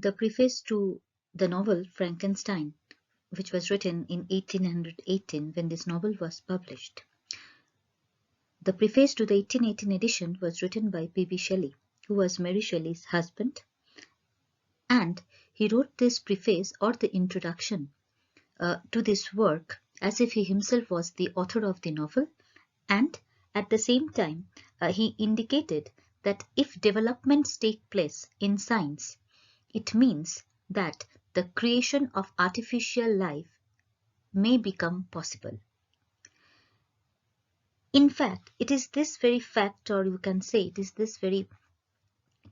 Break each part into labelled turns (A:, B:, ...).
A: The preface to the novel Frankenstein, which was written in 1818 when this novel was published. The preface to the 1818 edition was written by P.B. Shelley, who was Mary Shelley's husband, and he wrote this preface or the introduction to this work as if he himself was the author of the novel, and at the same time he indicated that if developments take place in science, it means that the creation of artificial life may become possible. In fact, it is this very fact, or you can say it is this very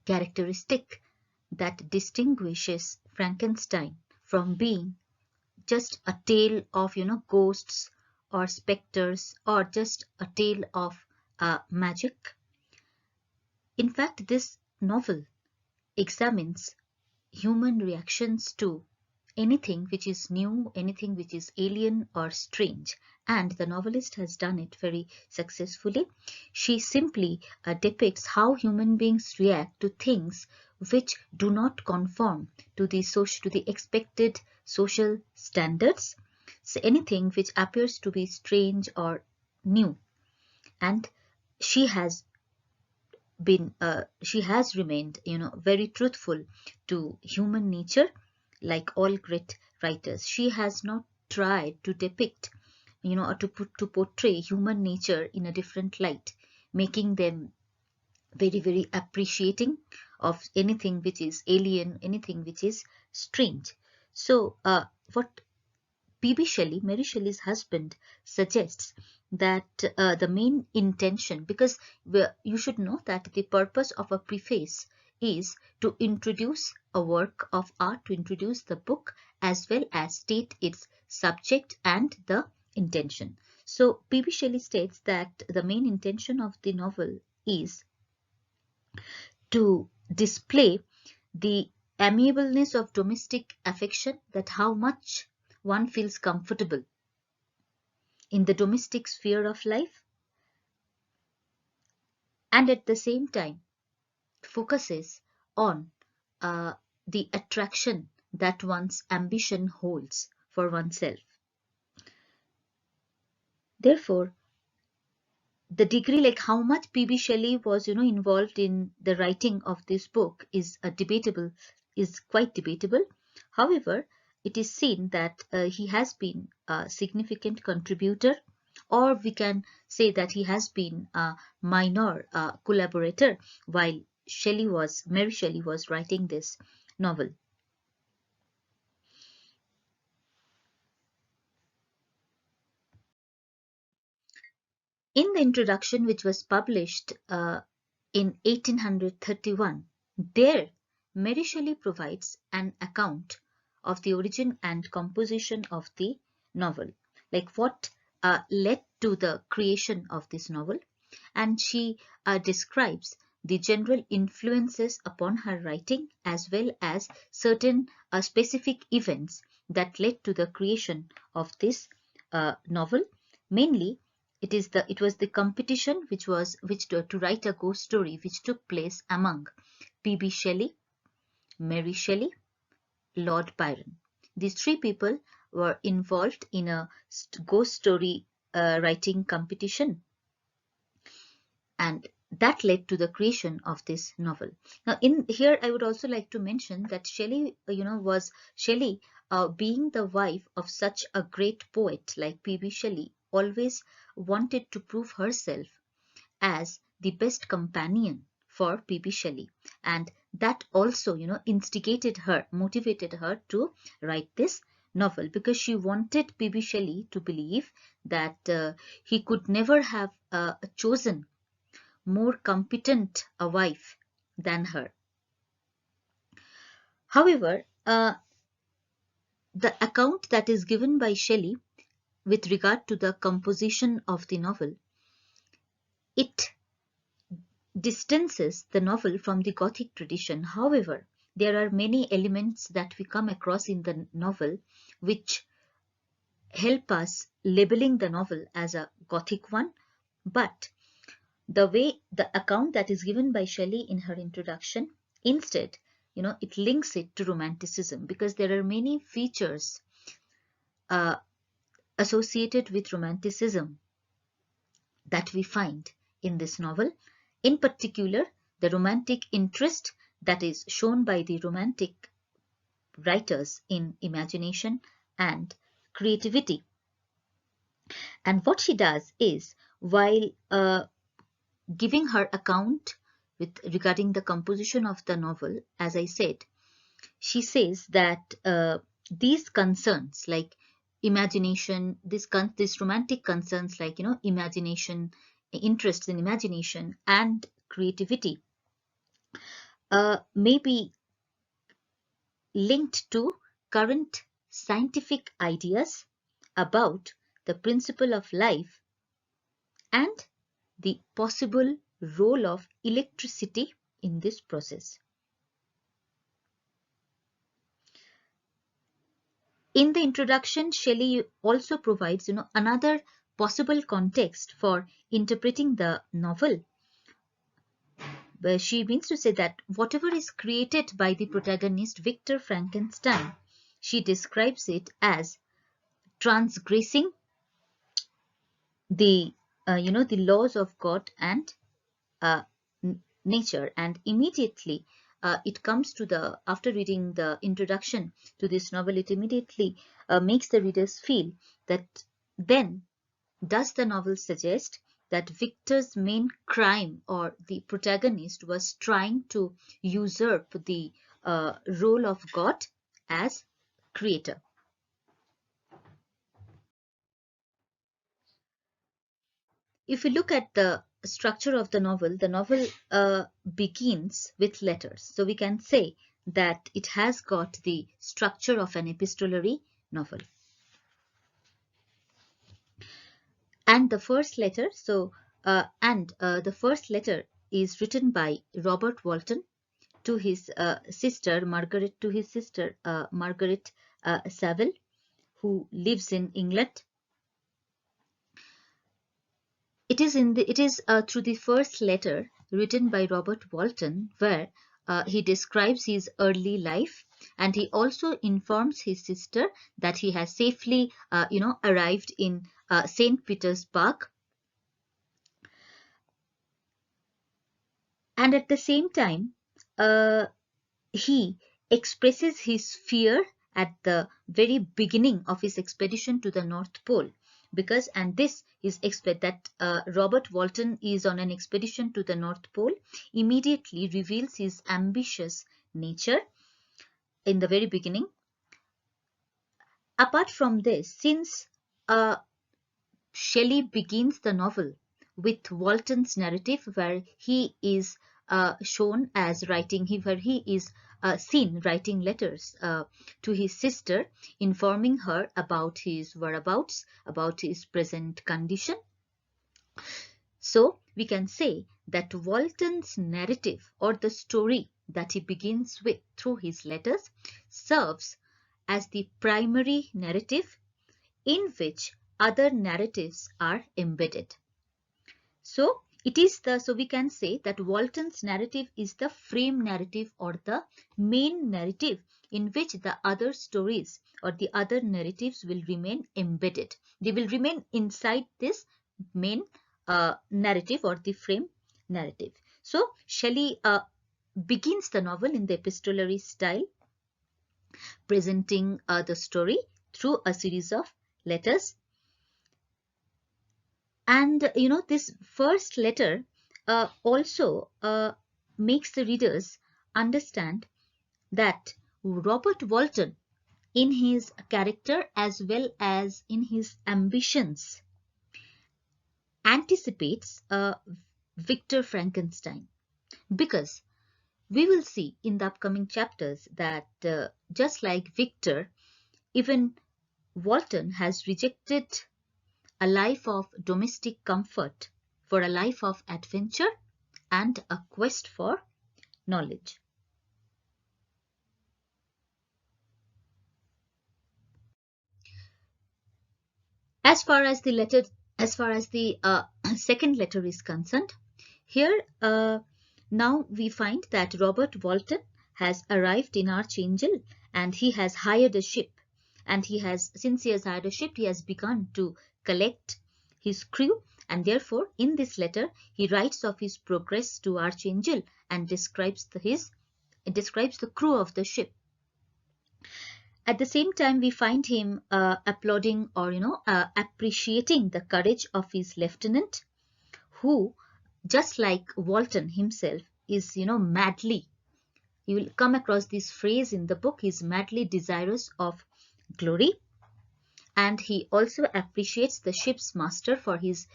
A: characteristic that distinguishes Frankenstein from being just a tale of, ghosts or specters or just a tale of magic. In fact, this novel examines human reactions to anything which is new, anything which is alien or strange, and the novelist has done it very successfully. She simply depicts how human beings react to things which do not conform to the expected social standards, so anything which appears to be strange or new. And she has remained, very truthful to human nature. Like all great writers, she has not tried to depict, or to portray human nature in a different light, making them very, very appreciating of anything which is alien, anything which is strange. So what P.B. Shelley, Mary Shelley's husband, suggests that the main intention, because you should know that the purpose of a preface is to introduce a work of art, to introduce the book, as well as state its subject and the intention. So P.B. Shelley states that the main intention of the novel is to display the amiableness of domestic affection, that how much one feels comfortable in the domestic sphere of life, and at the same time focuses on the attraction that one's ambition holds for oneself. Therefore, the degree, like how much P.B. Shelley was, involved in the writing of this book is quite debatable. However, it is seen that he has been a significant contributor, or we can say that he has been a minor collaborator while Mary Shelley was writing this novel. In the introduction, which was published in 1831, there Mary Shelley provides an account of the origin and composition of the novel, like what led to the creation of this novel, and she describes the general influences upon her writing, as well as certain specific events that led to the creation of this novel. Mainly, it was the competition to write a ghost story which took place among P.B. Shelley, Mary Shelley, Lord Byron. These three people were involved in a ghost story writing competition, and that led to the creation of this novel. Now, in here, I would also like to mention that Shelley, being the wife of such a great poet like P.B. Shelley, always wanted to prove herself as the best companion for P.B. Shelley, and that also, motivated her to write this novel, because she wanted P.B. Shelley to believe that he could never have chosen more competent a wife than her. However, the account that is given by Shelley with regard to the composition of the novel, it distances the novel from the Gothic tradition. However, there are many elements that we come across in the novel which help us labeling the novel as a Gothic one, but the way the account that is given by Shelley in her introduction, instead it links it to romanticism, because there are many features associated with romanticism that we find in this novel. In particular, the romantic interest that is shown by the romantic writers in imagination and creativity. And what she does is, while giving her account regarding the composition of the novel, as I said, she says that these concerns like imagination, this romantic concerns like imagination, interest in imagination and creativity may be linked to current scientific ideas about the principle of life and the possible role of electricity in this process. In the introduction, Shelley also provides another possible context for interpreting the novel, where she means to say that whatever is created by the protagonist Victor Frankenstein, she describes it as transgressing the the laws of God and nature. And immediately it comes to the, after reading the introduction to this novel, it immediately makes the readers feel that then does the novel suggest that Victor's main crime, or the protagonist, was trying to usurp the role of God as creator. If you look at the structure of the novel begins with letters. So we can say that it has got the structure of an epistolary novel. And the first letter, the first letter is written by Robert Walton to his sister Margaret, Margaret Saville, who lives in England. It is through the first letter written by Robert Walton where he describes his early life, and he also informs his sister that he has safely arrived in St. Petersburg. And at the same time, he expresses his fear at the very beginning of his expedition to the North Pole, because, and this is that Robert Walton is on an expedition to the North Pole, immediately reveals his ambitious nature in the very beginning. Apart from this, since Shelley begins the novel with Walton's narrative, where he is shown as writing, where he is seen writing letters to his sister, informing her about his whereabouts, about his present condition. So we can say that Walton's narrative, or the story that he begins with through his letters, serves as the primary narrative in which other narratives are embedded. So we can say that Walton's narrative is the frame narrative, or the main narrative, in which the other stories or the other narratives will remain embedded. They will remain inside this main narrative, or the frame narrative. So Shelley begins the novel in the epistolary style, presenting the story through a series of letters. And this first letter also makes the readers understand that Robert Walton, in his character as well as in his ambitions, anticipates Victor Frankenstein, because we will see in the upcoming chapters that just like Victor, even Walton has rejected a life of domestic comfort for a life of adventure and a quest for knowledge. As far as the second letter is concerned, here now we find that Robert Walton has arrived in Archangel, and he has hired a ship. And since he has hired a ship, he has begun to collect his crew. And therefore, in this letter, he writes of his progress to Archangel and describes the crew of the ship. At the same time, we find him applauding or appreciating the courage of his lieutenant, who, just like Walton himself, is madly. You will come across this phrase in the book. He's madly desirous of glory, and he also appreciates the ship's master for his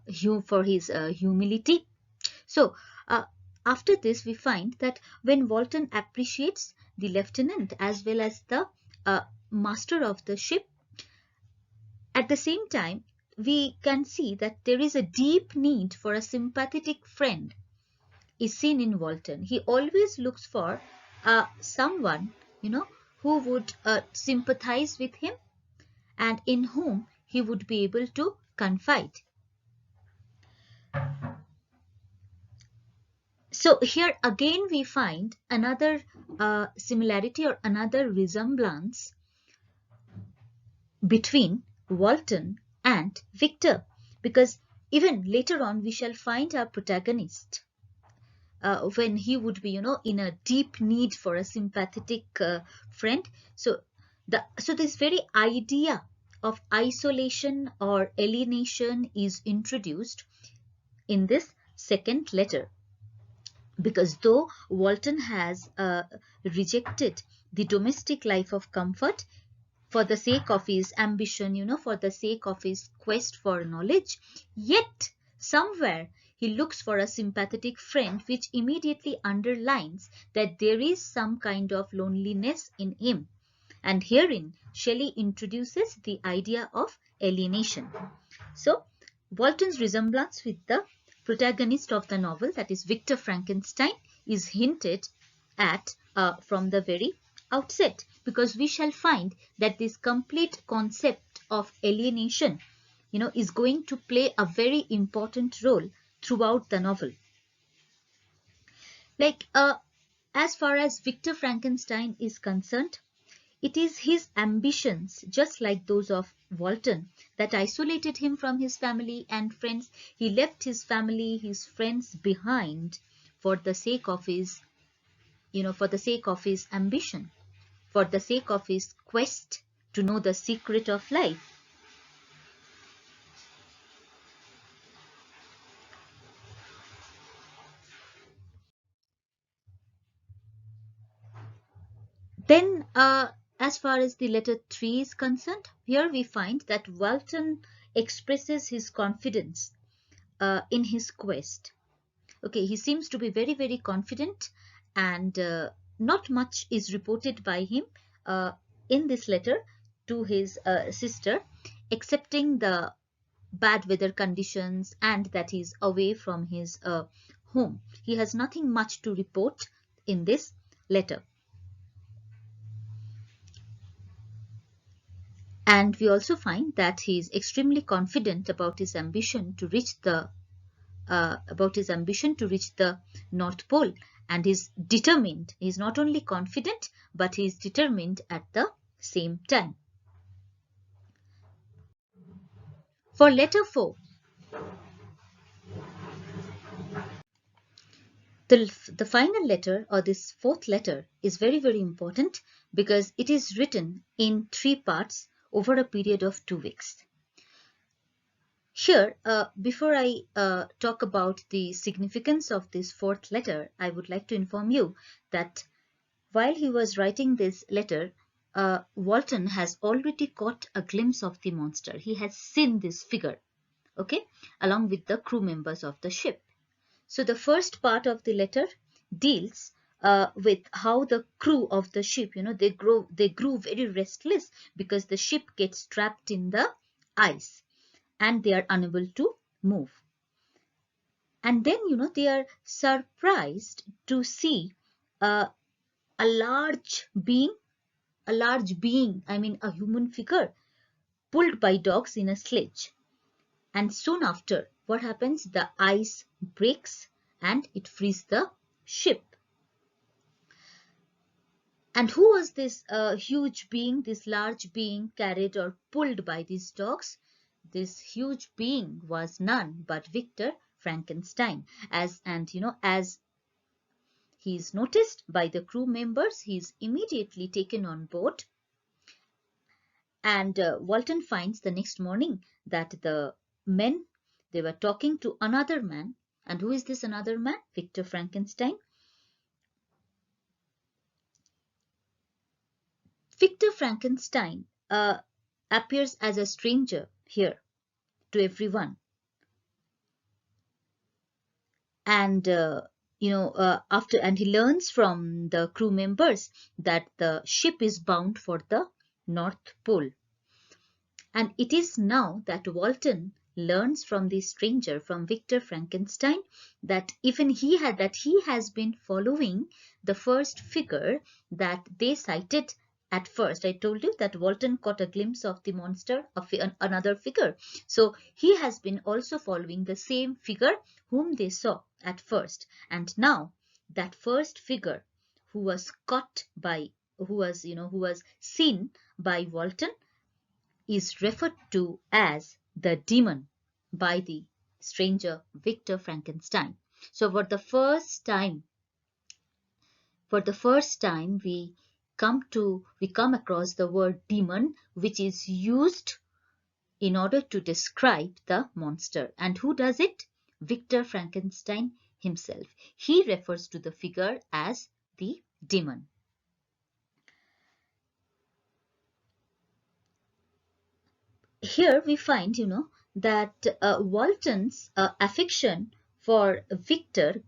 A: humility. So after this, we find that when Walton appreciates the lieutenant as well as the master of the ship, at the same time, we can see that there is a deep need for a sympathetic friend is seen in Walton. He always looks for someone, who would sympathize with him and in whom he would be able to confide. So here again we find another similarity or another resemblance between Walton and Victor, because even later on we shall find our protagonist when he would be in a deep need for a sympathetic friend. So this very idea of isolation or alienation is introduced in this second letter. Because though Walton has rejected the domestic life of comfort for the sake of his ambition, for the sake of his quest for knowledge, yet somewhere he looks for a sympathetic friend, which immediately underlines that there is some kind of loneliness in him. And herein, Shelley introduces the idea of alienation. So, Walton's resemblance with the protagonist of the novel, that is Victor Frankenstein, is hinted at from the very outset, because we shall find that this complete concept of alienation is going to play a very important role throughout the novel. Like as far as Victor Frankenstein is concerned, it is his ambitions, just like those of Walton, that isolated him from his family and friends. He left his family, his friends behind for the sake of his, for the sake of his ambition, for the sake of his quest to know the secret of life. Then, as far as the letter 3 is concerned, here we find that Walton expresses his confidence in his quest. Okay, he seems to be very, very confident, and not much is reported by him in this letter to his sister, excepting the bad weather conditions and that he's away from his home. He has nothing much to report in this letter. And we also find that he is extremely confident about his ambition to reach the North Pole, and is determined. He is not only confident, but he is determined at the same time. For letter 4, the final letter, or this fourth letter, is very, very important because it is written in 3 parts over a period of 2 weeks. Here, before I talk about the significance of this fourth letter, I would like to inform you that while he was writing this letter, Walton has already caught a glimpse of the monster. He has seen this figure, okay, along with the crew members of the ship. So the first part of the letter deals with how the crew of the ship, they grew very restless because the ship gets trapped in the ice and they are unable to move. And then, they are surprised to see a large being, I mean a human figure, pulled by dogs in a sledge. And soon after, what happens? The ice breaks and it frees the ship. And who was this huge being, this large being carried or pulled by these dogs? This huge being was none but Victor Frankenstein. As he is noticed by the crew members, he is immediately taken on board. And Walton finds the next morning that the men, they were talking to another man. And who is this another man? Victor Frankenstein. Victor Frankenstein appears as a stranger here to everyone. And he learns from the crew members that the ship is bound for the North Pole. And it is now that Walton learns from the stranger, from Victor Frankenstein, that he has been following the first figure that they sighted at first. I told you that Walton caught a glimpse of the monster, of another figure. So he has been also following the same figure whom they saw at first. And now that first figure who was seen by Walton is referred to as the demon by the stranger Victor Frankenstein. So for the first time we come across the word demon, which is used in order to describe the monster. And who does it? Victor Frankenstein himself. He refers to the figure as the demon. Here we find, that Walton's affection for Victor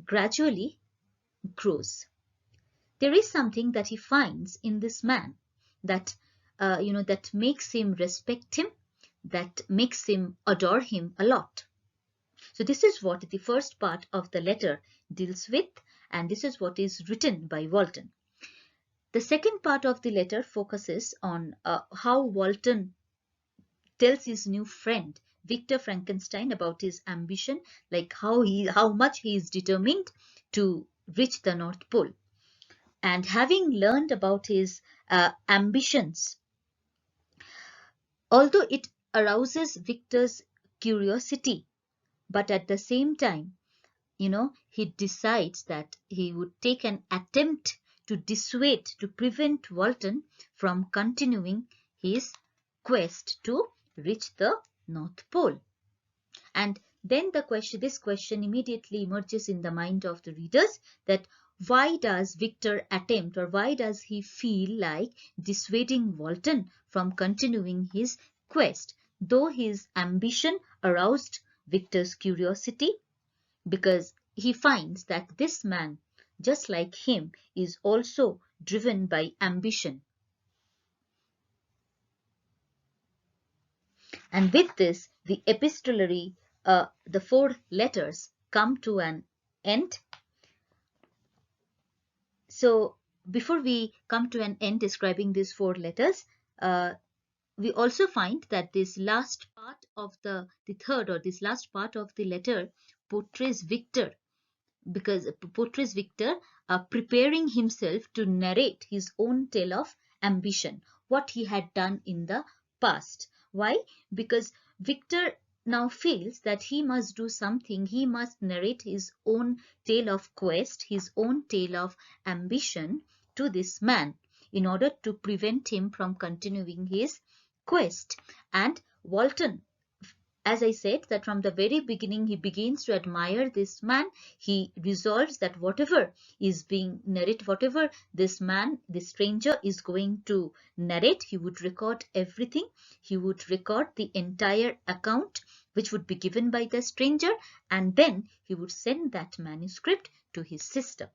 A: gradually grows. There is something that he finds in this man that that makes him respect him, that makes him adore him a lot. So this is what the first part of the letter deals with, and this is what is written by Walton. The second part of the letter focuses on how Walton tells his new friend Victor Frankenstein about his ambition, like how much he is determined to reach the North Pole. And having learned about his ambitions, although it arouses Victor's curiosity, but at the same time, he decides that he would take an attempt to prevent Walton from continuing his quest to reach the North Pole. And then this question immediately emerges in the mind of the readers, that why does Victor attempt, or why does he feel like dissuading Walton from continuing his quest, though his ambition aroused Victor's curiosity? Because he finds that this man, just like him, is also driven by ambition. And with this, the epistolary, the 4 letters come to an end. So before we come to an end describing these 4 letters, we also find that this last part of the third, or this last part of the letter portrays Victor, preparing himself to narrate his own tale of ambition, what he had done in the past. Why? Because Victor now feels that he must do something. He must narrate his own tale of quest, his own tale of ambition to this man in order to prevent him from continuing his quest. And Walton, as I said, that from the very beginning he begins to admire this man. He resolves that whatever is being narrated, whatever this man, this stranger is going to narrate, he would record everything. He would record the entire account which would be given by the stranger, and then he would send that manuscript to his sister.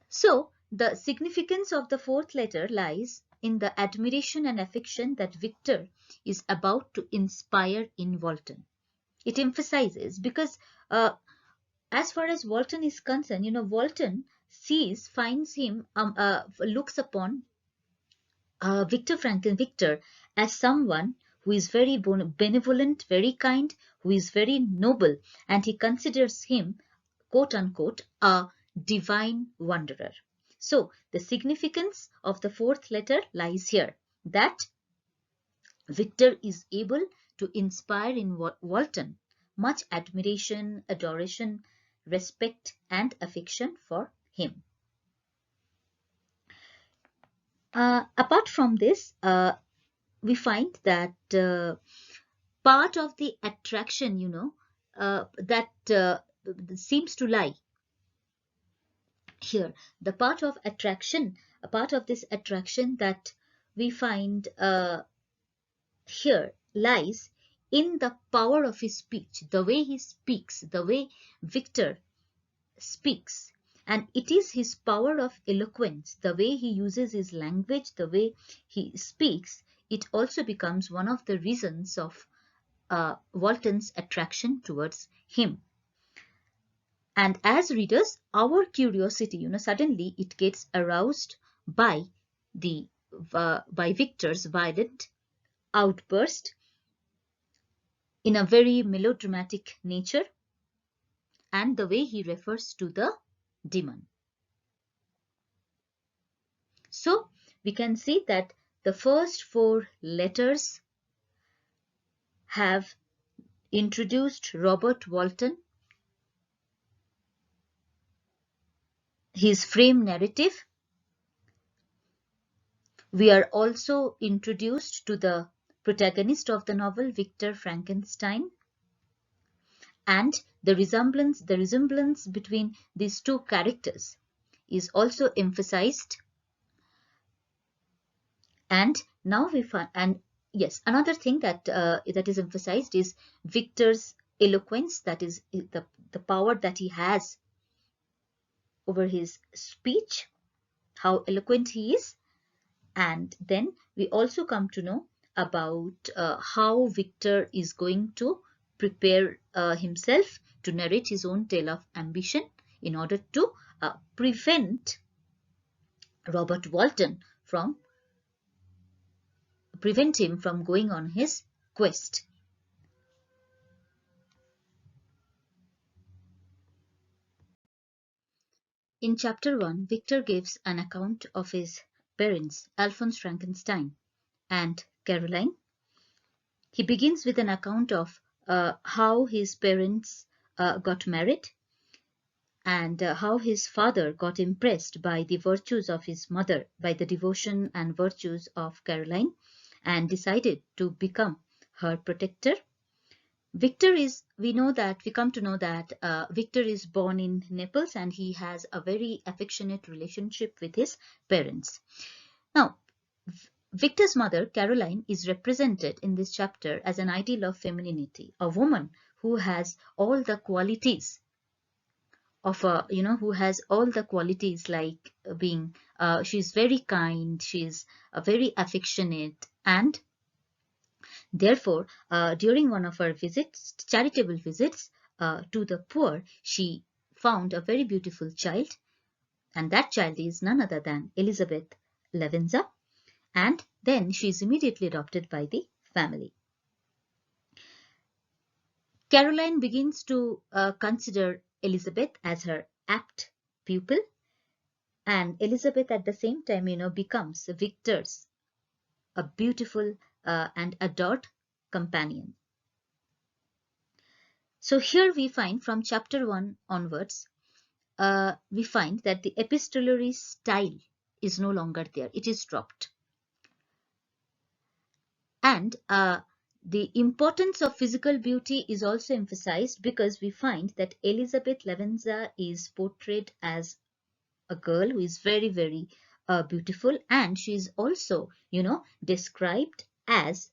A: So the significance of the 4th letter lies in the admiration and affection that Victor is about to inspire in Walton. It emphasizes, because as far as Walton is concerned, looks upon Victor as someone who is very benevolent, very kind, who is very noble, and he considers him, quote unquote, a divine wanderer. So the significance of the fourth letter lies here, that Victor is able to inspire in Walton much admiration, adoration, respect, and affection for him. Apart from this, we find that part of the attraction, that seems to lie here. The part of attraction, a part of this attraction that we find here lies in the power of his speech, the way he speaks, the way Victor speaks. And it is his power of eloquence, the way he uses his language, the way he speaks. It also becomes one of the reasons of Walton's attraction towards him. And as readers, our curiosity, suddenly it gets aroused by by Victor's violent outburst in a very melodramatic nature, and the way he refers to the demon. So we can see that the first four letters have introduced Robert Walton, his frame narrative. We are also introduced to the protagonist of the novel, Victor Frankenstein, and the resemblance between these two characters is also emphasized. And now we find, and yes, another thing that that is emphasized is Victor's eloquence, that is the power that he has over his speech, how eloquent he is. And then we also come to know about how Victor is going to prepare himself to narrate his own tale of ambition in order to prevent Robert Walton from going on his quest. In chapter 1, Victor gives an account of his parents, Alphonse Frankenstein and Caroline. He begins with an account of how his parents got married, and how his father got impressed by the virtues of his mother, by the devotion and virtues of Caroline, and decided to become her protector. Victor is, we come to know that Victor is born in Naples, and he has a very affectionate relationship with his parents. Now, Victor's mother, Caroline, is represented in this chapter as an ideal of femininity, a woman who has all the qualities of who has all the qualities like being, she's very kind, she's very affectionate, and therefore, during one of her visits, charitable visits to the poor, she found a very beautiful child, and that child is none other than Elizabeth Lavenza, and then she is immediately adopted by the family. Caroline begins to consider Elizabeth as her apt pupil, and Elizabeth at the same time, becomes Victor's a beautiful and adored companion. So here we find from chapter 1 onwards, we find that the epistolary style is no longer there. It is dropped. And the importance of physical beauty is also emphasized, because we find that Elizabeth Lavenza is portrayed as a girl who is very, very beautiful, and she is also, described as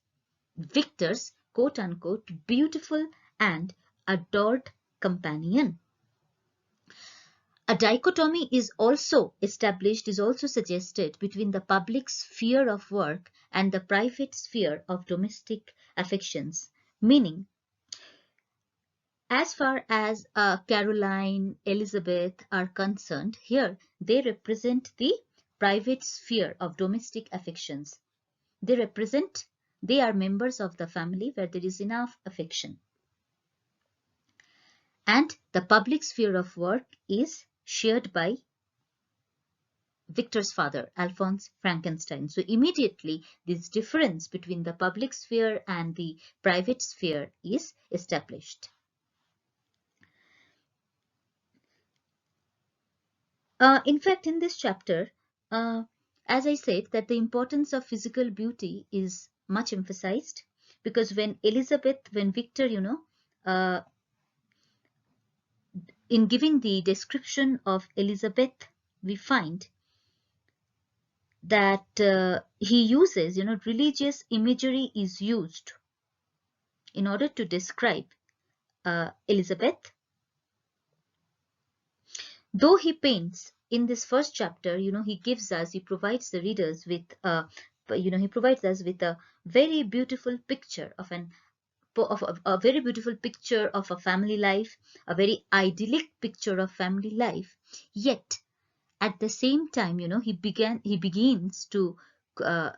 A: Victor's quote-unquote beautiful and adored companion. A dichotomy is also established, is also suggested between the public sphere of work and the private sphere of domestic affections, meaning as far as Caroline, Elizabeth are concerned, here they represent the private sphere of domestic affections. They are members of the family where there is enough affection. And the public sphere of work is shared by Victor's father, Alphonse Frankenstein. So immediately this difference between the public sphere and the private sphere is established. In fact, in this chapter, as I said, that the importance of physical beauty is much emphasized, because when Victor, in giving the description of Elizabeth, we find that he uses, religious imagery is used in order to describe Elizabeth. Though he paints in this first chapter, he provides the readers with, he provides us with a very beautiful picture of a very beautiful picture of a family life, a very idyllic picture of family life. Yet, at the same time, he begins to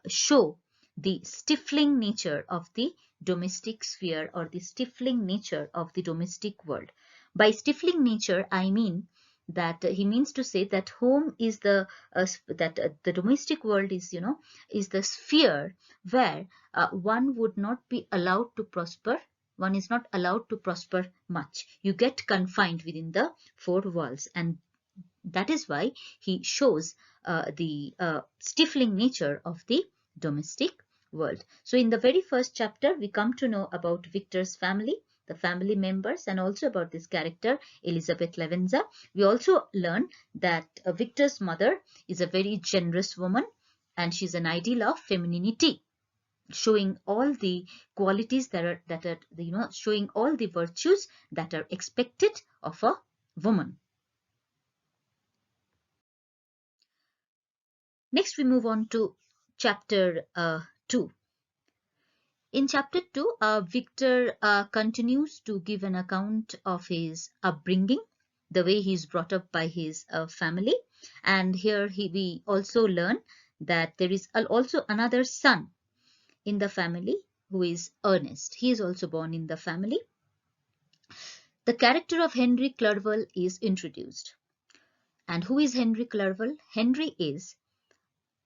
A: show the stifling nature of the domestic sphere, or the stifling nature of the domestic world. By stifling nature, I mean that he means to say that home is the domestic world is is the sphere where one would not be allowed to prosper. One is not allowed to prosper much. You get confined within the four walls, and that is why he shows the stifling nature of the domestic world. So in the very first chapter, we come to know about Victor's family, the family members, and also about this character, Elizabeth Lavenza. We also learn that Victor's mother is a very generous woman, and she's an ideal of femininity, showing all the qualities that are showing all the virtues that are expected of a woman. Next, we move on to chapter 2. In chapter 2, Victor continues to give an account of his upbringing, the way he is brought up by his family. And here we also learn that there is also another son in the family who is Ernest. He is also born in the family. The character of Henry Clerval is introduced. And who is Henry Clerval? Henry is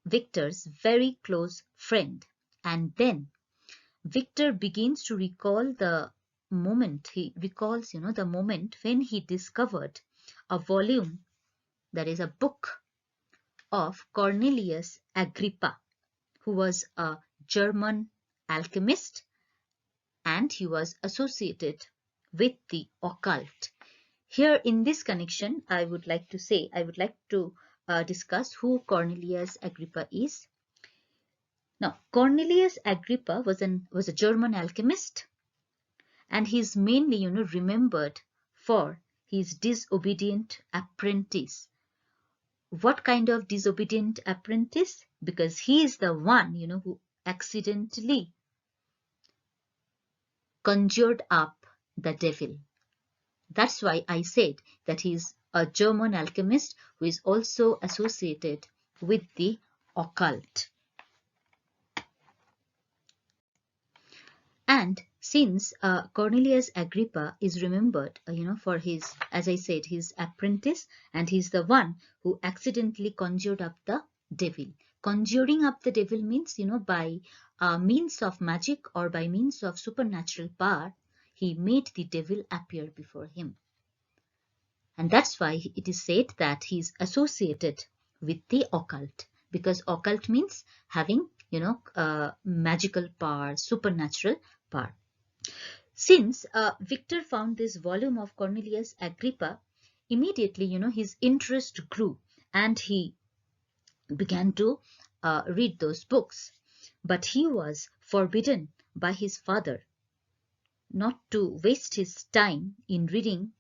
A: Victor's very close friend. And then Victor begins to recall the moment, he recalls, the moment when he discovered a volume, that is a book of Cornelius Agrippa, who was a German alchemist, and he was associated with the occult. Here in this connection, I would like to discuss who Cornelius Agrippa is. Now, Cornelius Agrippa was a German alchemist, and he is mainly, remembered for his disobedient apprentice. What kind of disobedient apprentice? Because he is the one, who accidentally conjured up the devil. That's why I said that he is a German alchemist who is also associated with the occult. And since Cornelius Agrippa is remembered, for his, as I said, his apprentice, and he's the one who accidentally conjured up the devil. Conjuring up the devil means, by means of magic or by means of supernatural power, he made the devil appear before him. And that's why it is said that he's associated with the occult, because occult means having, magical power, supernatural power. Since Victor found this volume of Cornelius Agrippa, immediately, his interest grew and he began to read those books. But he was forbidden by his father not to waste his time in reading.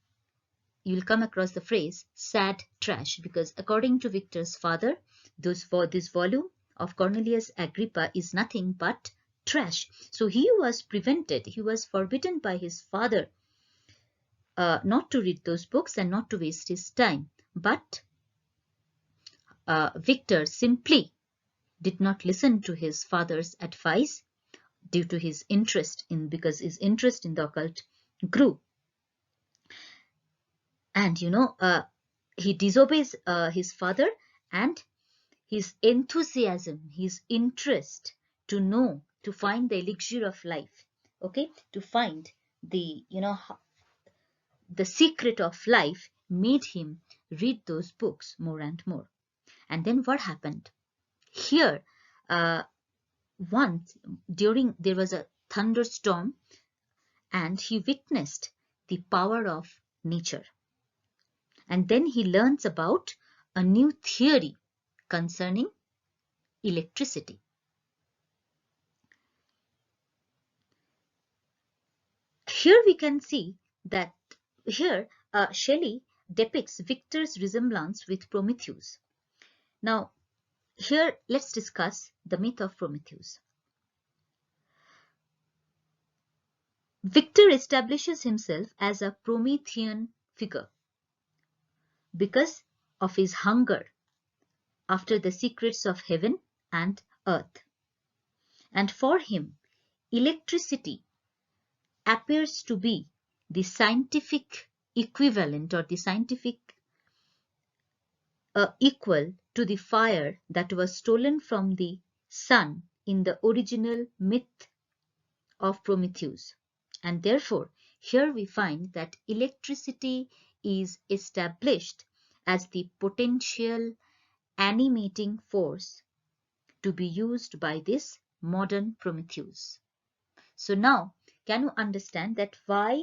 A: You'll come across the phrase sad trash, because according to Victor's father, this volume of Cornelius Agrippa is nothing but trash. So he was forbidden by his father not to read those books and not to waste his time. But Victor simply did not listen to his father's advice due to his interest because his interest in the occult grew. And he disobeys his father, and his enthusiasm, his interest to know, to find the elixir of life, okay, to find the, the secret of life made him read those books more and more. And then what happened? Here, uh, once there was a thunderstorm, and he witnessed the power of nature. And then he learns about a new theory concerning electricity. Here we can see that here Shelley depicts Victor's resemblance with Prometheus. Now, here let's discuss the myth of Prometheus. Victor establishes himself as a Promethean figure because of his hunger after the secrets of heaven and earth. And for him, electricity appears to be the scientific equivalent, or the scientific equal to the fire that was stolen from the sun in the original myth of Prometheus. And therefore, here we find that electricity is established as the potential animating force to be used by this modern Prometheus. So now, can you understand that why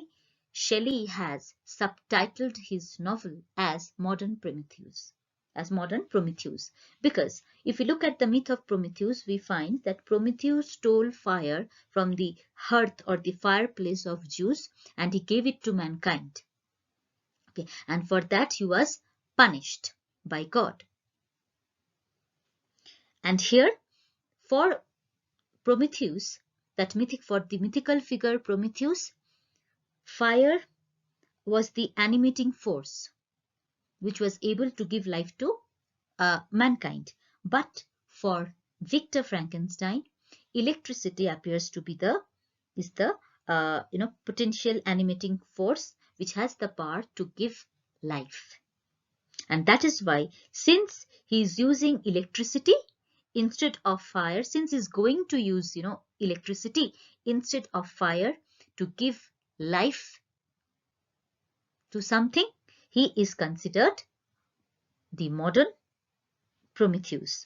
A: Shelley has subtitled his novel as Modern Prometheus? As Modern Prometheus. Because if we look at the myth of Prometheus, we find that Prometheus stole fire from the hearth or the fireplace of Zeus, and he gave it to mankind. Okay, and for that he was punished by God. And here, for Prometheus, for the mythical figure Prometheus, fire was the animating force which was able to give life to mankind. But for Victor Frankenstein, electricity appears to be the potential animating force which has the power to give life. And that is why, since he is using electricity instead of fire, since he's going to use electricity instead of fire to give life to something, he is considered the modern Prometheus.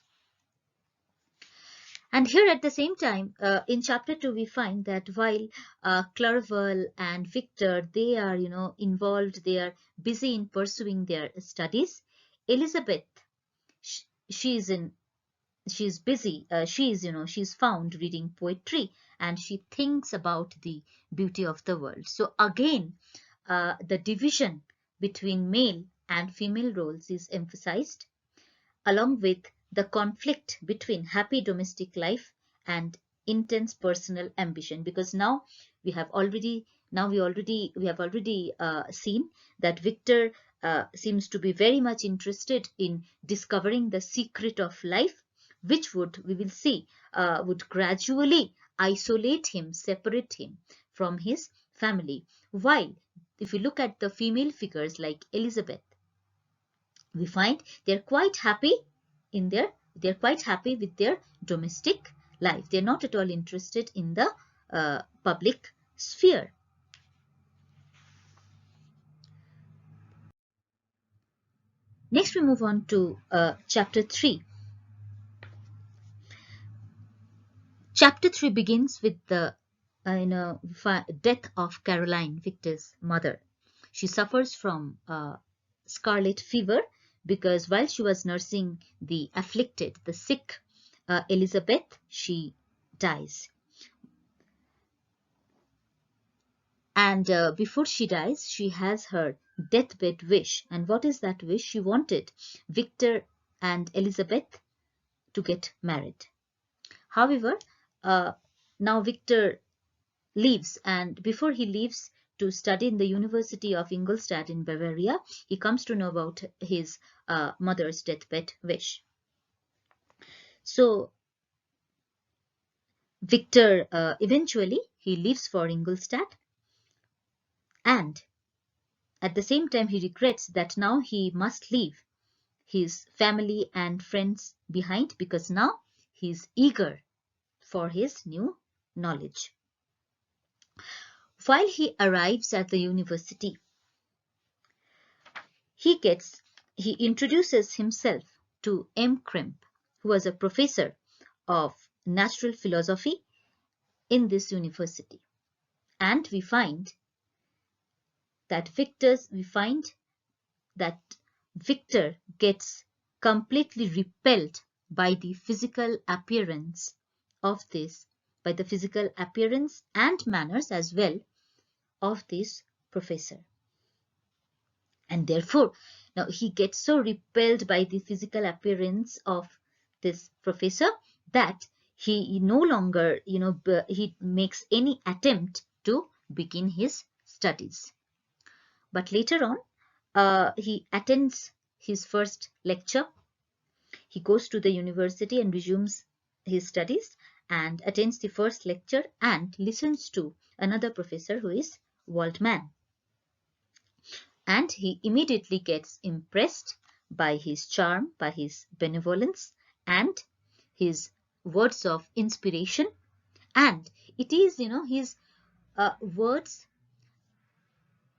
A: And here at the same time, in chapter 2, we find that while Clerval and Victor, they are involved, they are busy in pursuing their studies, Elizabeth, she's busy, she's found reading poetry, and she thinks about the beauty of the world. So again, the division between male and female roles is emphasized, along with the conflict between happy domestic life and intense personal ambition. Because now we have already seen that Victor seems to be very much interested in discovering the secret of life, which we will see would gradually isolate him, separate him from his family. While if you look at the female figures like Elizabeth, we find they're quite happy with their domestic life. They're not at all interested in the public sphere. Next, we move on to chapter 3. Chapter 3 begins with the death of Caroline, Victor's mother. She suffers from scarlet fever because while she was nursing the afflicted, the sick Elizabeth, she dies. And before she dies, she has her deathbed wish. And what is that wish? She wanted Victor and Elizabeth to get married. However, now Victor leaves, and before he leaves to study in the University of Ingolstadt in Bavaria, he comes to know about his mother's deathbed wish. So Victor eventually he leaves for Ingolstadt, and At the same time, he regrets that now he must leave his family and friends behind, because now he's eager for his new knowledge. While he arrives at the university, he introduces himself to M. Kremp, who was a professor of natural philosophy in this university. And we find that Victor gets completely repelled by the physical appearance and manners as well of this professor. And therefore, now he gets so repelled by the physical appearance of this professor that he no longer, he makes any attempt to begin his studies. But later on, he attends his first lecture. He goes to the university and resumes his studies and attends the first lecture and listens to another professor who is Waldman. And he immediately gets impressed by his charm, by his benevolence, and his words of inspiration. And it is, his words,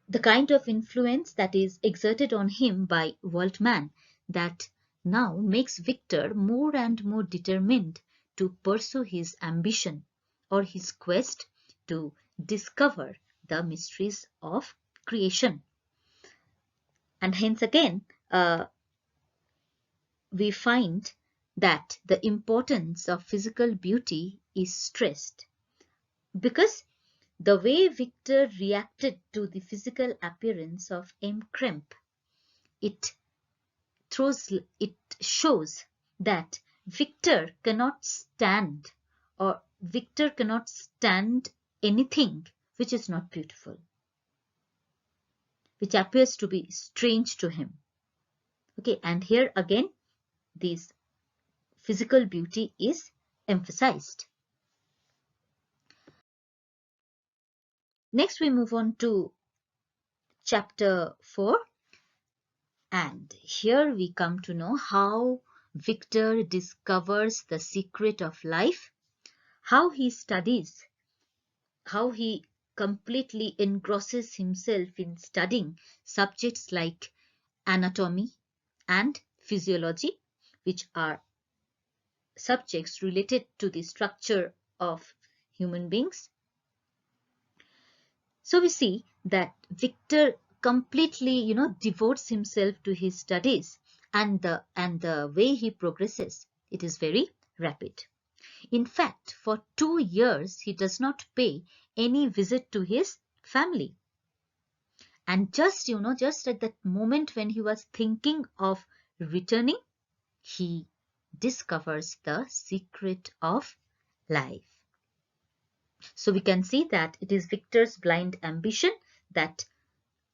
A: the kind of influence that is exerted on him by Waldman, that now makes Victor more and more determined to pursue his ambition or his quest to discover the mysteries of creation. And hence again, we find that the importance of physical beauty is stressed, because the way Victor reacted to the physical appearance of M. Kremp, it shows that Victor cannot stand anything which is not beautiful, which appears to be strange to him. Okay, and here again, this physical beauty is emphasized. Next, we move on to chapter 4. And here we come to know how Victor discovers the secret of life, how he studies, how he completely engrosses himself in studying subjects like anatomy and physiology, which are subjects related to the structure of human beings. So we see that Victor completely, devotes himself to his studies, and the way he progresses, it is very rapid. In fact, for 2 years, he does not pay any visit to his family. And just at that moment when he was thinking of returning, he discovers the secret of life. So we can see that it is Victor's blind ambition that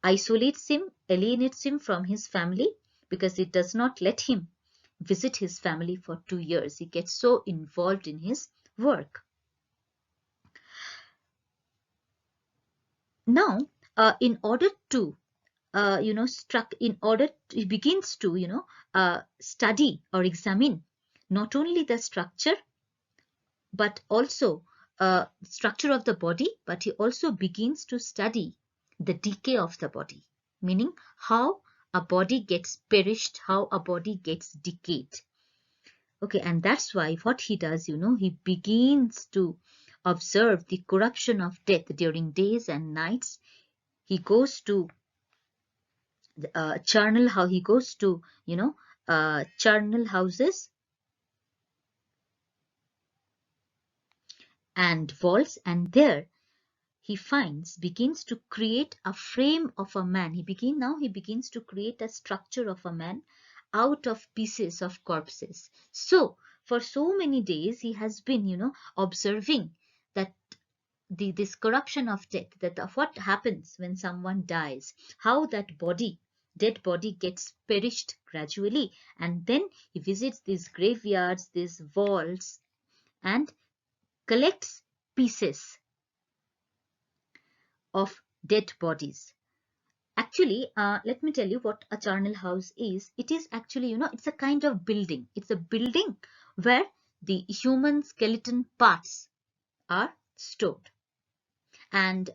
A: alienates him from his family, because it does not let him visit his family for 2 years. He gets so involved in his work. Now, he begins to, study or examine not only the structure, but also structure of the body, but he also begins to study the decay of the body, meaning how a body gets perished, how a body gets decayed. Okay, and that's why what he does, he begins to observe the corruption of death during days and nights. He goes to charnel houses and vaults, and there he begins to create a frame of a man. He begins to create a structure of a man out of pieces of corpses. So for so many days he has been, observing that this corruption of death, that what happens when someone dies, how that dead body gets perished gradually, and then he visits these graveyards, these vaults, and collects pieces of dead bodies. Actually, let me tell you what a charnel house is. It is actually, it's a kind of building. It's a building where the human skeleton parts are stored. And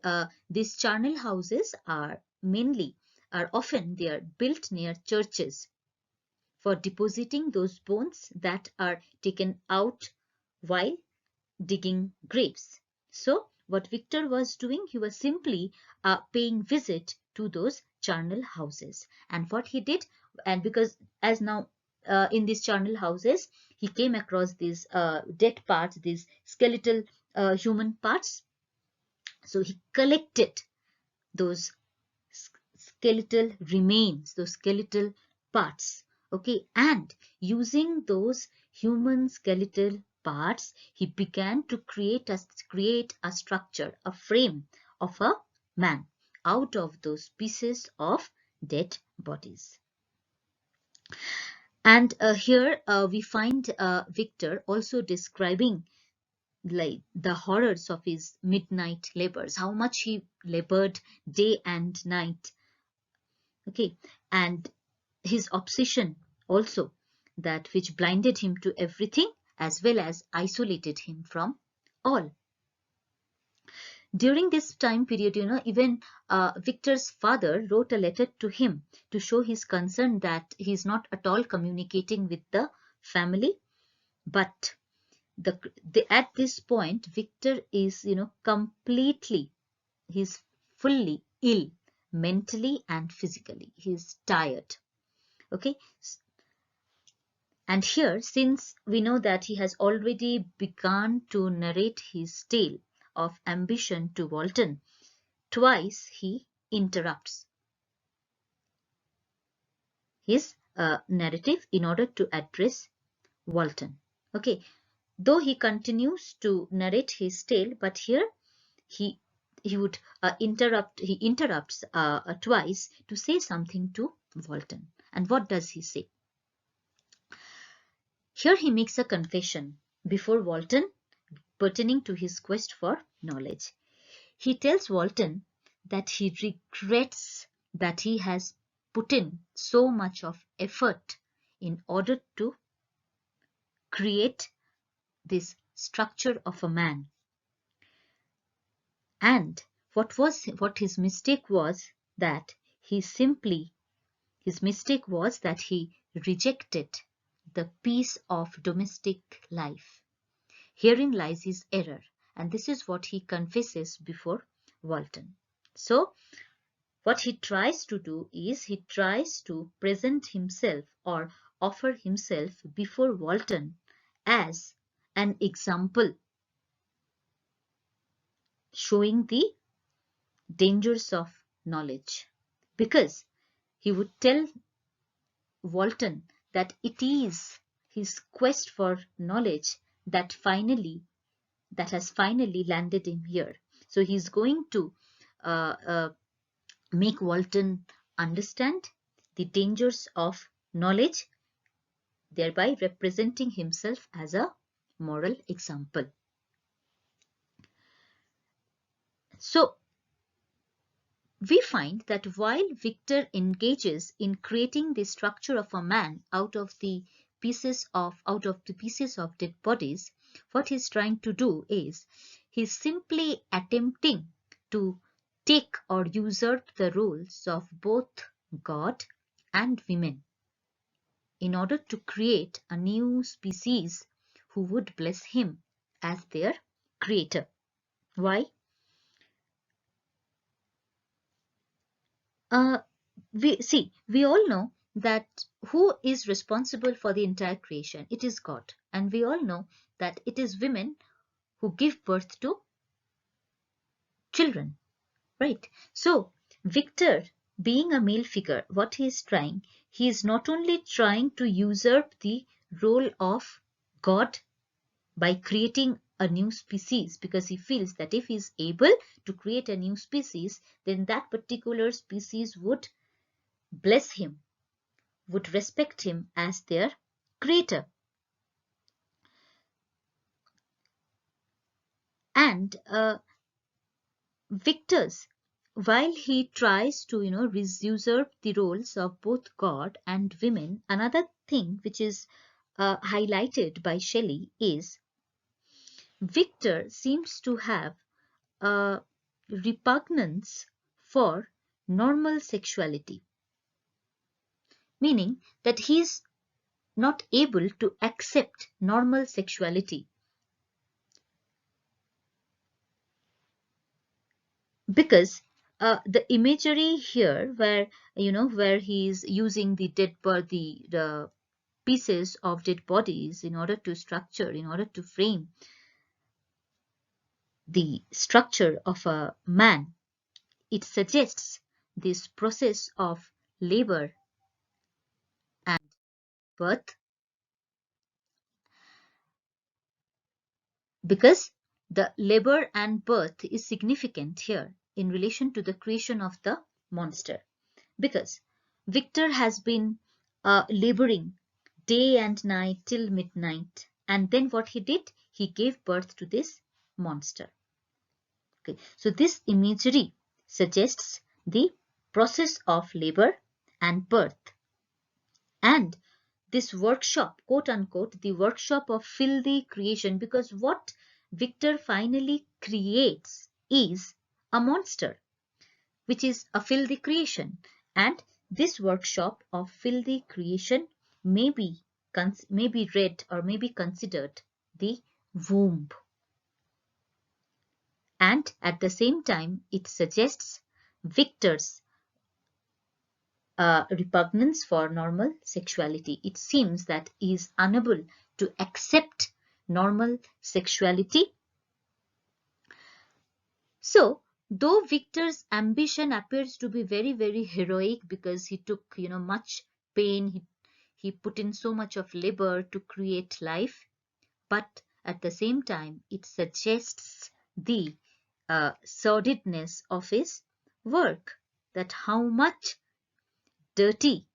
A: these charnel houses are often they are built near churches for depositing those bones that are taken out while digging graves. So what Victor was doing, he was simply paying visit to those charnel houses. And what he did, and because as now in these charnel houses, he came across these dead parts, these skeletal human parts. So he collected those skeletal remains, those skeletal parts. Okay, and using those human skeletal parts, he began to create a structure, a frame of a man out of those pieces of dead bodies. And here we find Victor also describing like the horrors of his midnight labors, how much he labored day and night. Okay, and his obsession also, that which blinded him to everything as well as isolated him from all. During this time period, even Victor's father wrote a letter to him to show his concern that he is not at all communicating with the family. But at this point, Victor is, completely, he's fully ill mentally and physically. He's tired. Okay. And here, since we know that he has already begun to narrate his tale of ambition to Walton, twice he interrupts his narrative in order to address Walton. Okay, though he continues to narrate his tale, but here he would he interrupts twice to say something to Walton. And what does he say? Here he makes a confession before Walton pertaining to his quest for knowledge. He tells Walton that he regrets that he has put in so much of effort in order to create this structure of a man. And what his mistake was that his mistake was that he rejected the peace of domestic life. Herein lies his error, and this is what he confesses before Walton. So what he tries to do is he tries to present himself or offer himself before Walton as an example showing the dangers of knowledge, because he would tell Walton that it is his quest for knowledge that has finally landed him here. So he's going to make Walton understand the dangers of knowledge, thereby representing himself as a moral example. So we find that while Victor engages in creating the structure of a man out of the pieces of dead bodies, what he's trying to do is he's simply attempting to take or usurp the roles of both God and women in order to create a new species who would bless him as their creator. Why? We all know that who is responsible for the entire creation? It is God. And we all know that it is women who give birth to children, right? So Victor, being a male figure, what he is not only trying to usurp the role of God by creating a new species, because he feels that if he is able to create a new species, then that particular species would bless him, would respect him as their creator. And Victor's while he tries to, usurp the roles of both God and women, another thing which is highlighted by Shelley is Victor seems to have a repugnance for normal sexuality, meaning that he's not able to accept normal sexuality because the imagery here where he's using the the pieces of dead bodies in order to frame the structure of a man, it suggests this process of labor and birth, because the labor and birth is significant here in relation to the creation of the monster, because Victor has been laboring day and night till midnight, and then what he did, he gave birth to this monster. Okay, so this imagery suggests the process of labor and birth, and this workshop, quote unquote, the workshop of filthy creation, because what Victor finally creates is a monster, which is a filthy creation, and this workshop of filthy creation may be read or may be considered the womb, and at the same time it suggests Victor's repugnance for normal sexuality. It seems that he is unable to accept normal sexuality. So, though Victor's ambition appears to be very, very heroic because he took, much pain, he put in so much of labor to create life, but at the same time, it suggests the sordidness of his work, that how much dirty,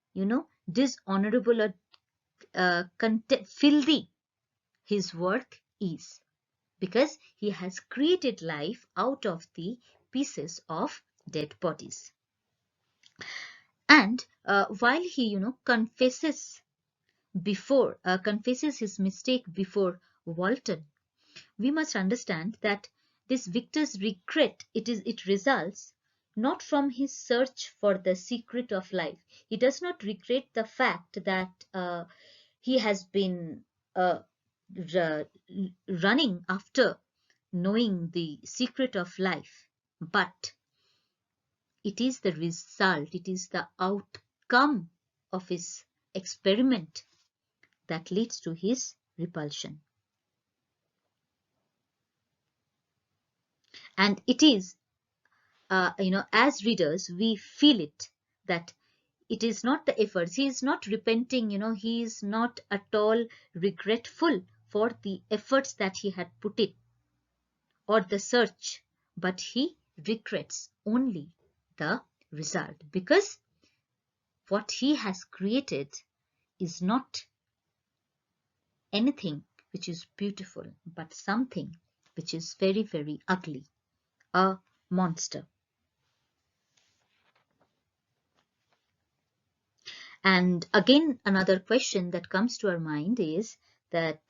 A: dishonorable or filthy his work is, because he has created life out of the pieces of dead bodies. And while he, confesses his mistake before Walton, we must understand that this Victor's regret, it results not from his search for the secret of life. He does not regret the fact that he has been running after knowing the secret of life, but it is the result, it is the outcome of his experiment that leads to his repulsion. And it is, as readers, we feel it, that it is not the efforts. He is not repenting, he is not at all regretful for the efforts that he had put in or the search, but he regrets only the result, because what he has created is not anything which is beautiful, but something which is very, very ugly, a monster. And again, another question that comes to our mind is that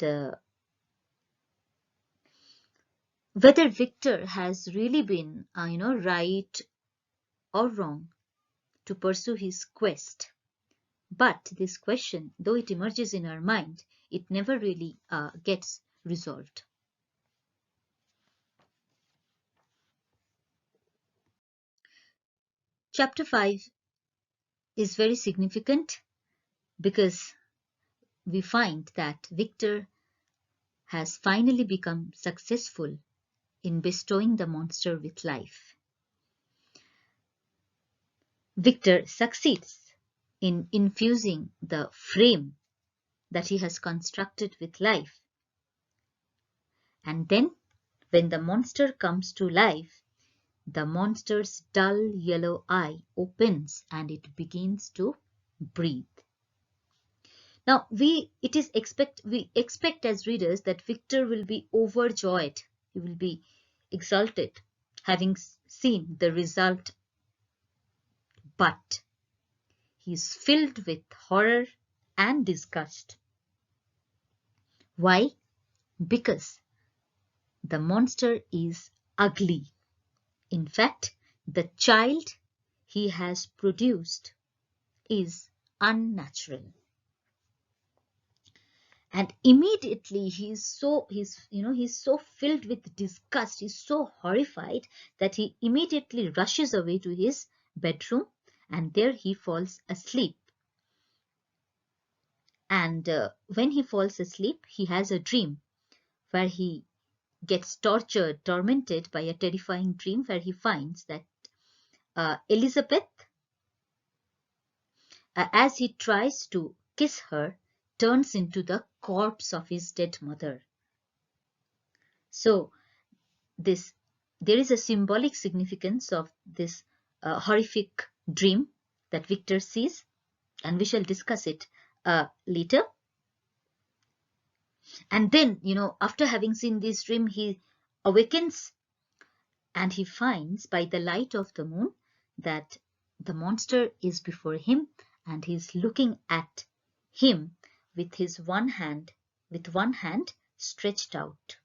A: whether Victor has really been, right or wrong to pursue his quest. But this question, though it emerges in our mind, it never really gets resolved. Chapter 5 is very significant because we find that Victor has finally become successful in bestowing the monster with life. Victor succeeds in infusing the frame that he has constructed with life. And then, when the monster comes to life, the monster's dull yellow eye opens and it begins to breathe. Now, we expect as readers that Victor will be overjoyed. He will be exalted, having seen the result but he is filled with horror and disgust. Why? Because the monster is ugly. In fact, the child he has produced is unnatural. And immediately he's so filled with disgust, he's so horrified that he immediately rushes away to his bedroom, and there he falls asleep. And when he falls asleep, he has a dream where he gets tormented by a terrifying dream where he finds that Elizabeth, as he tries to kiss her, turns into the corpse of his dead mother. So there is a symbolic significance of this horrific dream that Victor sees, and we shall discuss it later. And then, after having seen this dream, he awakens and he finds by the light of the moon that the monster is before him, and he's looking at him with one hand stretched out.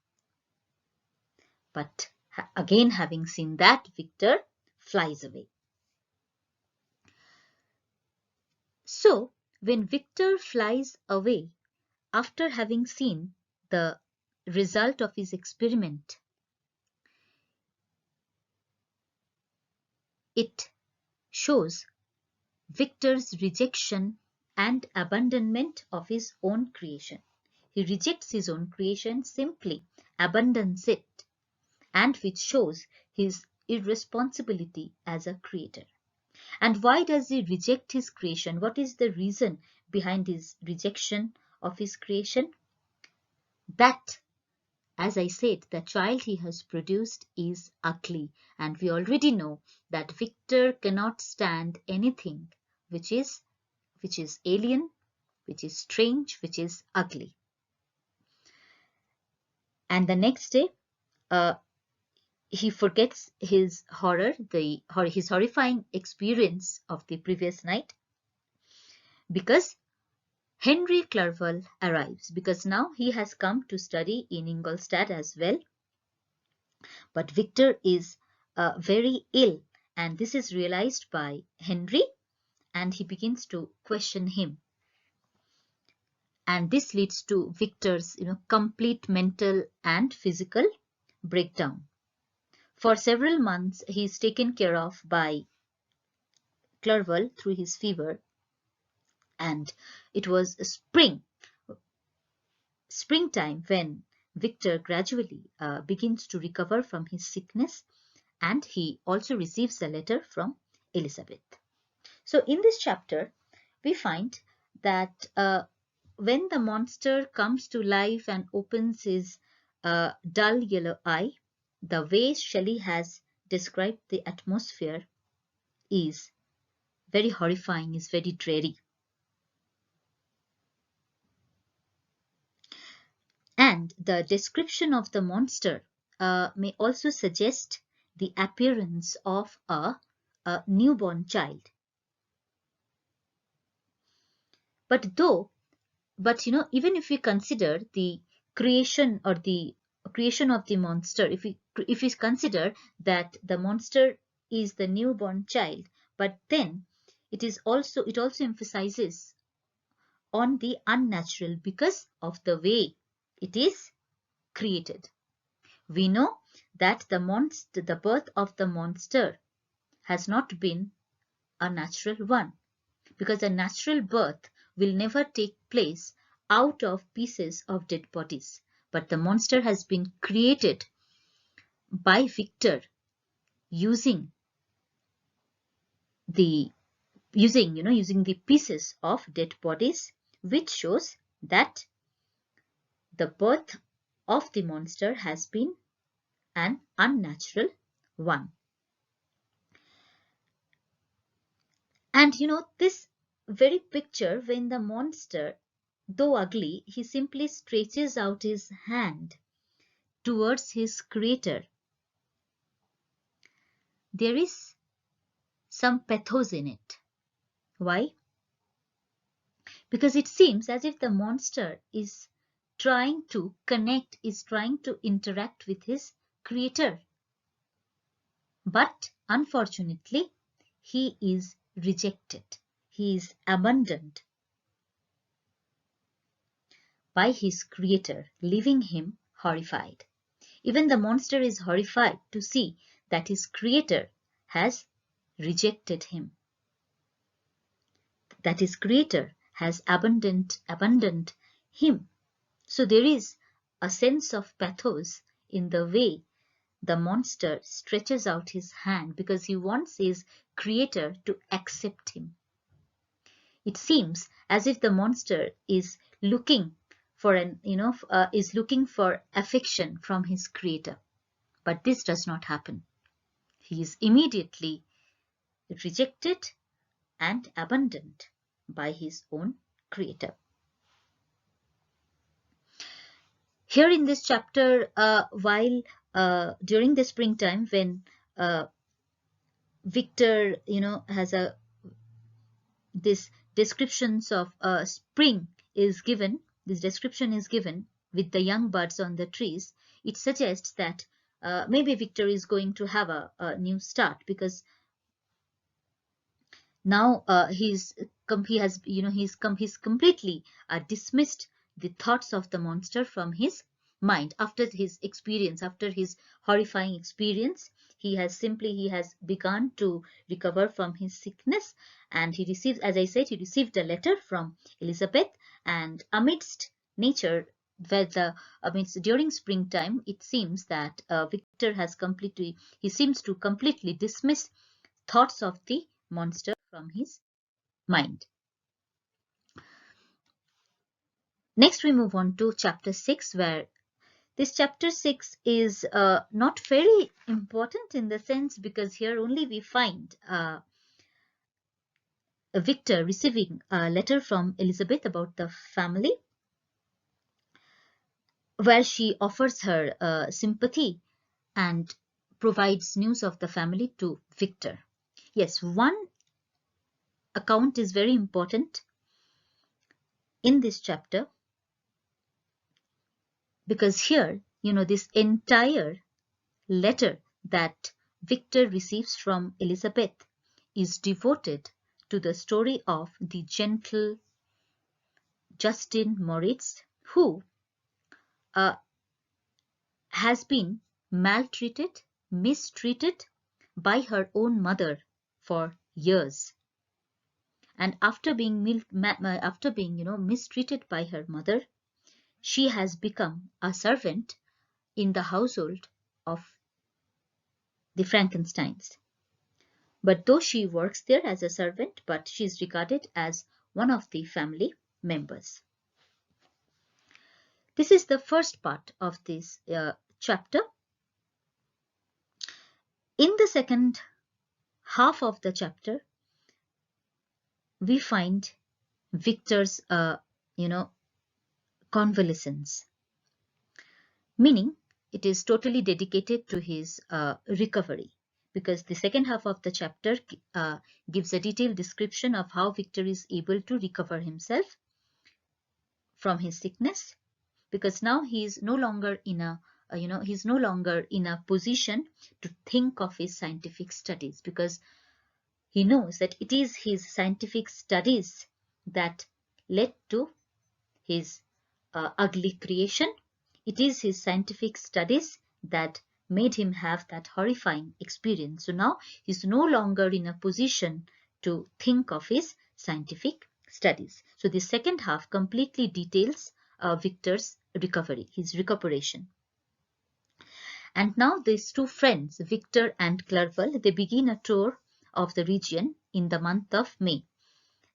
A: But again, having seen that, Victor flies away. So when Victor flies away after having seen the result of his experiment, it shows Victor's rejection and abandonment of his own creation. He rejects his own creation, simply abandons it, and which shows his irresponsibility as a creator. And why does he reject his creation? What is the reason behind his rejection of his creation? That, as I said, the child he has produced is ugly, and we already know that Victor cannot stand anything which is alien, which is strange, which is ugly. And the next day, he forgets his his horrifying experience of the previous night, because Henry Clerval arrives, because now he has come to study in Ingolstadt as well. But Victor is very ill, and this is realized by Henry, and he begins to question him. And this leads to Victor's complete mental and physical breakdown. For several months, he is taken care of by Clerval through his fever, and it was springtime when Victor gradually begins to recover from his sickness, and he also receives a letter from Elizabeth. So in this chapter, we find that when the monster comes to life and opens his dull yellow eye, the way Shelley has described the atmosphere is very horrifying, is very dreary. And the description of the monster may also suggest the appearance of a newborn child. But even if we consider the creation of the monster, if we consider that the monster is the newborn child, but then it also emphasizes on the unnatural because of the way it is created. We know that the birth of the monster has not been a natural one, because a natural birth will never take place out of pieces of dead bodies. But the monster has been created by Victor using the pieces of dead bodies, which shows that the birth of the monster has been an unnatural one. And this very picture, when the monster, though ugly, he simply stretches out his hand towards his creator. There is some pathos in it. Why? Because it seems as if the monster is trying to connect, is trying to interact with his creator. But unfortunately, he is rejected. He is abandoned by his creator, leaving him horrified. Even the monster is horrified to see that his creator has rejected him, that his creator has abandoned him. So there is a sense of pathos in the way the monster stretches out his hand because he wants his creator to accept him. It seems as if the monster is looking for is looking for affection from his creator, but this does not happen. He is immediately rejected and abandoned by his own creator. Here in this chapter, while during the springtime, when Victor, has this descriptions of spring is given, this description is given with the young buds on the trees, it suggests that maybe Victor is going to have a new start, because now he's completely dismissed the thoughts of the monster from his mind after his experience, after his horrifying experience. He has begun to recover from his sickness, and he received, as I said, he received a letter from Elizabeth, and amidst nature, during springtime, it seems that Victor seems to completely dismiss thoughts of the monster from his mind. Next, we move on to chapter 6, where this chapter 6 is not very important in the sense, because here only we find Victor receiving a letter from Elizabeth about the family, where she offers her sympathy and provides news of the family to Victor. Yes, one account is very important in this chapter, because here, this entire letter that Victor receives from Elizabeth is devoted to the story of the gentle Justin Moritz, who has been maltreated, mistreated by her own mother for years. And after being mistreated by her mother, she has become a servant in the household of the Frankensteins. But though she works there as a servant, but she is regarded as one of the family members. This is the first part of this chapter. In the second half of the chapter, we find Victor's, convalescence, meaning it is totally dedicated to his recovery, because the second half of the chapter gives a detailed description of how Victor is able to recover himself from his sickness, because now he is no longer in a position to think of his scientific studies, because he knows that it is his scientific studies that led to his ugly creation. It is his scientific studies that made him have that horrifying experience. So now he's no longer in a position to think of his scientific studies. So the second half completely details Victor's recovery, his recuperation. And now these two friends, Victor and Clerval, they begin a tour of the region in the month of May.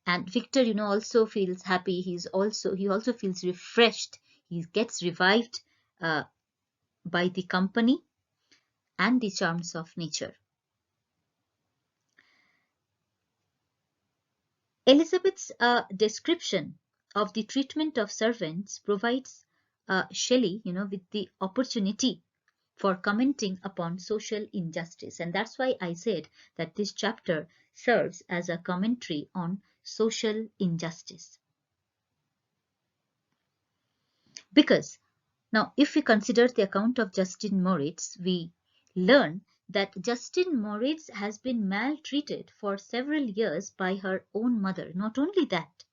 A: And Victor, also feels happy. He also feels refreshed. He gets revived by the company and the charms of nature. Elizabeth's description of the treatment of servants provides Shelley, with the opportunity for commenting upon social injustice. And that's why I said that this chapter serves as a commentary on social injustice. Because now, if we consider the account of Justin Moritz, we learn that Justin Moritz has been maltreated for several years by her own mother. Not only that,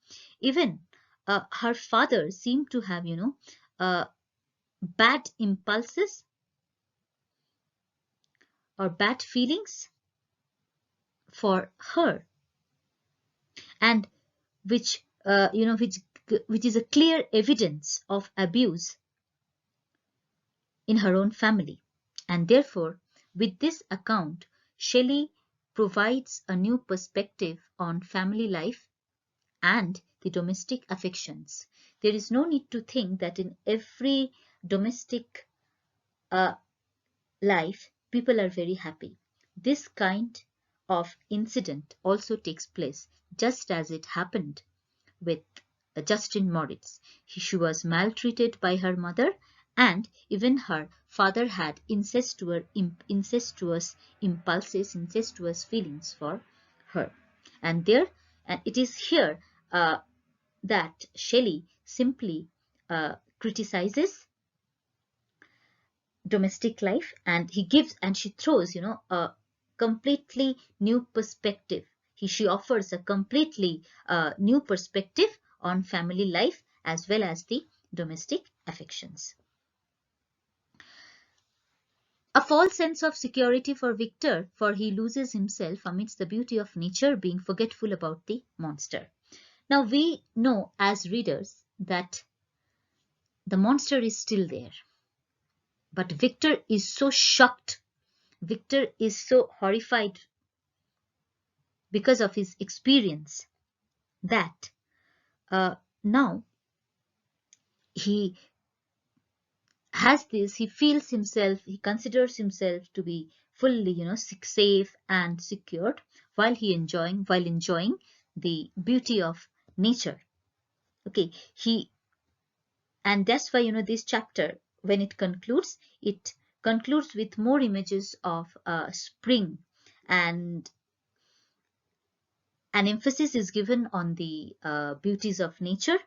A: even her father seemed to have, bad impulses or bad feelings for her, and which which is a clear evidence of abuse in her own family. And therefore, with this account, Shelley provides a new perspective on family life and the domestic affections. There is no need to think that in every domestic life, people are very happy. This kind of incident also takes place just as it happened with Justin Moritz. She was maltreated by her mother, and even her father had incestuous impulses, incestuous feelings for her. And it is here that Shelley simply criticizes domestic life, and she throws a completely new perspective. She offers a completely new perspective on family life as well as the domestic affections. A false sense of security for Victor, for he loses himself amidst the beauty of nature, being forgetful about the monster. Now we know as readers that the monster is still there, but Victor is so shocked, Victor is so horrified because of his experience that now he feels himself, he considers himself to be fully, safe and secured while enjoying the beauty of nature. Okay, and that's why, this chapter, when it concludes with more images of spring, and an emphasis is given on the beauties of nature,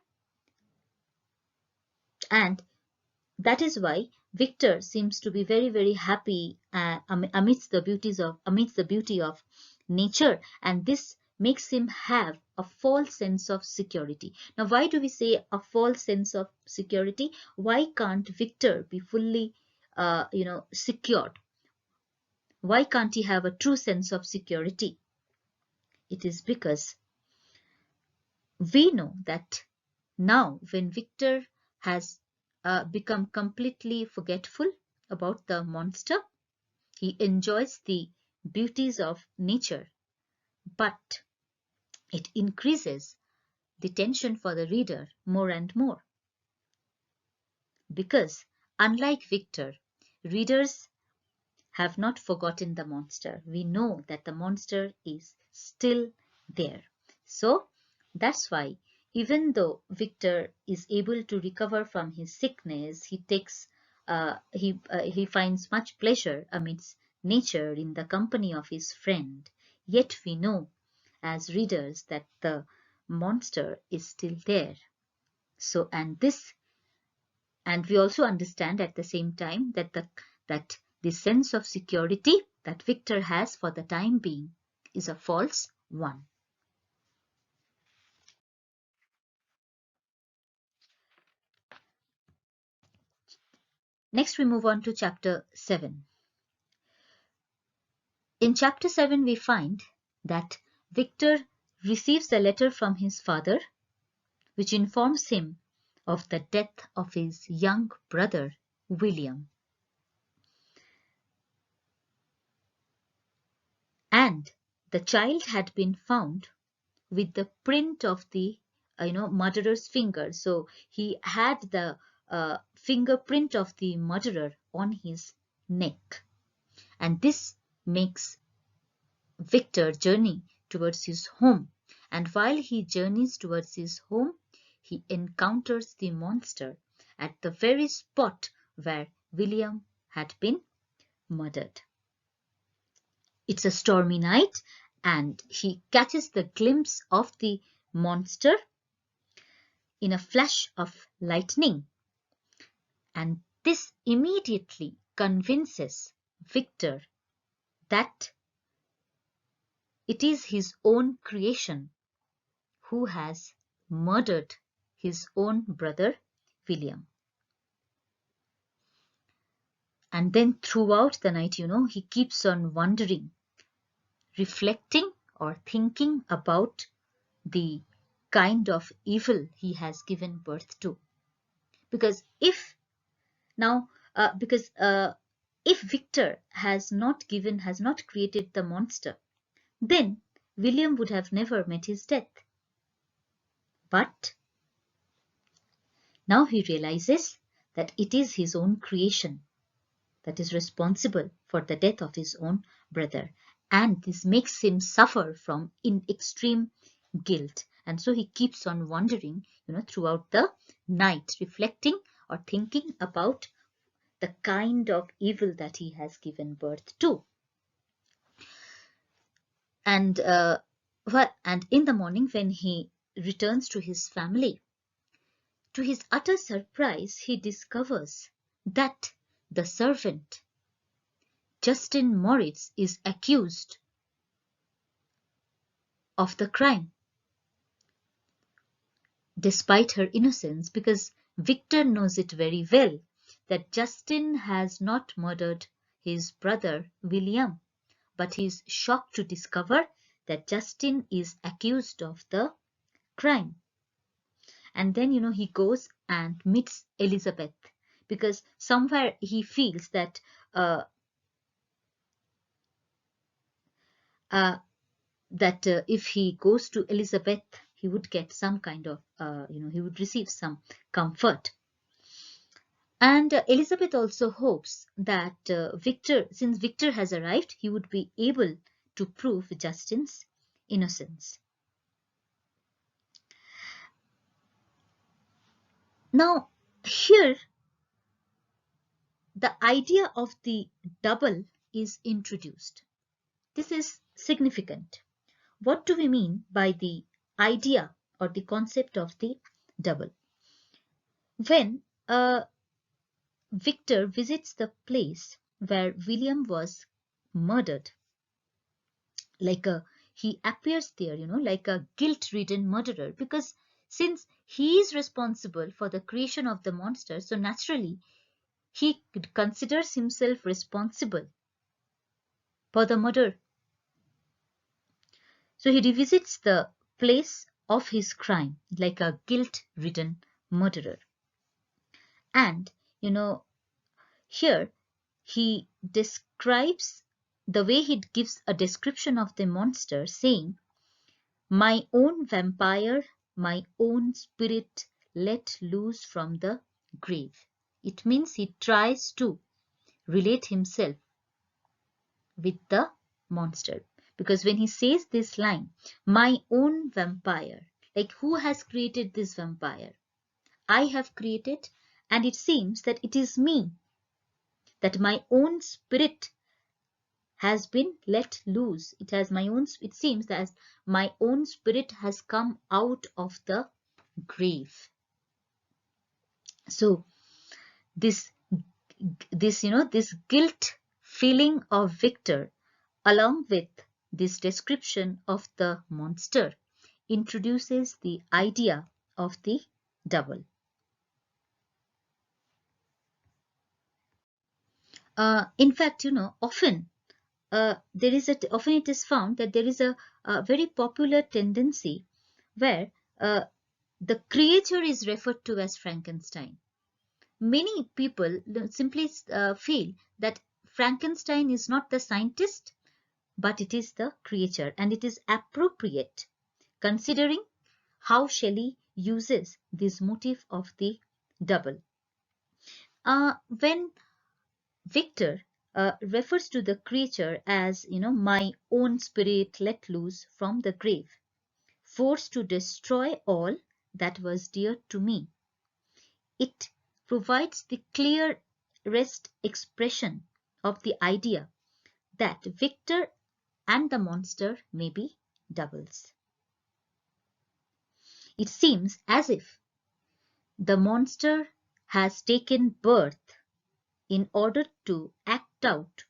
A: and that is why Victor seems to be very, very happy amidst the beauty of nature, and this makes him have a false sense of security. Now, why do we say a false sense of security? Why can't Victor be fully, secured? Why can't he have a true sense of security? It is because we know that now when Victor has become completely forgetful about the monster, he enjoys the beauties of nature, but it increases the tension for the reader more and more. Because unlike Victor, readers have not forgotten the monster. We know that the monster is still there. So that's why even though Victor is able to recover from his sickness, he finds much pleasure amidst nature in the company of his friend. Yet we know as readers that the monster is still there. So and we also understand at the same time that the sense of security that Victor has for the time being is a false one. Next, we move on to chapter 7. In chapter 7, we find that Victor receives a letter from his father, which informs him of the death of his young brother, William. And the child had been found with the print of the murderer's finger. So he had the fingerprint of the murderer on his neck, and this makes Victor journey towards his home. And while he journeys towards his home, he encounters the monster at the very spot where William had been murdered. It's a stormy night, and he catches the glimpse of the monster in a flash of lightning, and this immediately convinces Victor that it is his own creation who has murdered his own brother William. And then throughout the night, he keeps on wondering, reflecting or thinking about the kind of evil he has given birth to. Because if if Victor has not created the monster, then William would have never met his death. But now he realizes that it is his own creation that is responsible for the death of his own brother, and this makes him suffer from extreme guilt. And so he keeps on wondering, throughout the night, reflecting or thinking about the kind of evil that he has given birth to. And in the morning, when he returns to his family, to his utter surprise, he discovers that the servant, Justin Moritz, is accused of the crime, despite her innocence, because Victor knows it very well that Justin has not murdered his brother William, but he is shocked to discover that Justin is accused of the crime. And then, he goes and meets Elizabeth, because somewhere he feels that if he goes to Elizabeth, he would get some kind of, he would receive some comfort. And Elizabeth also hopes that since Victor has arrived, he would be able to prove Justin's innocence. Now, here, the idea of the double is introduced. This is significant. What do we mean by the idea or the concept of the double? When Victor visits the place where William was murdered, he appears there, like a guilt-ridden murderer, because since he is responsible for the creation of the monster, so naturally he considers himself responsible for the murder. So he revisits the place of his crime like a guilt-ridden murderer. And, here he describes the way he gives a description of the monster, saying, "My own vampire, my own spirit let loose from the grave." It means he tries to relate himself with the monster. Because when he says this line, "my own vampire," like who has created this vampire? I have created, and it seems that it is me, that my own spirit has been let loose. It seems that my own spirit has come out of the grave. So this guilt feeling of Victor, along with this description of the monster, introduces the idea of the double. In fact, often it is found that there is a very popular tendency where the creature is referred to as Frankenstein. Many people simply feel that Frankenstein is not the scientist, but it is the creature, and it is appropriate considering how Shelley uses this motif of the double. When Victor refers to the creature as, my own spirit let loose from the grave, forced to destroy all that was dear to me, it provides the clearest expression of the idea that Victor and the monster may be doubles. It seems as if the monster has taken birth in order to act out,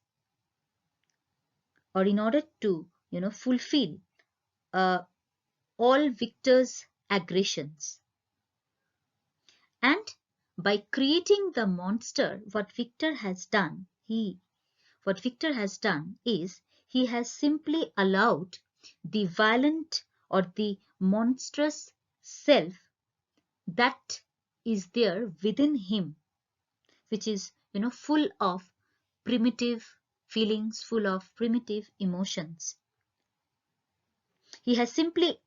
A: or in order to, fulfill all Victor's aggressions. And by creating the monster, what Victor has done is he has simply allowed the violent or the monstrous self that is there within him, which is, full of primitive feelings, full of primitive emotions. He has simply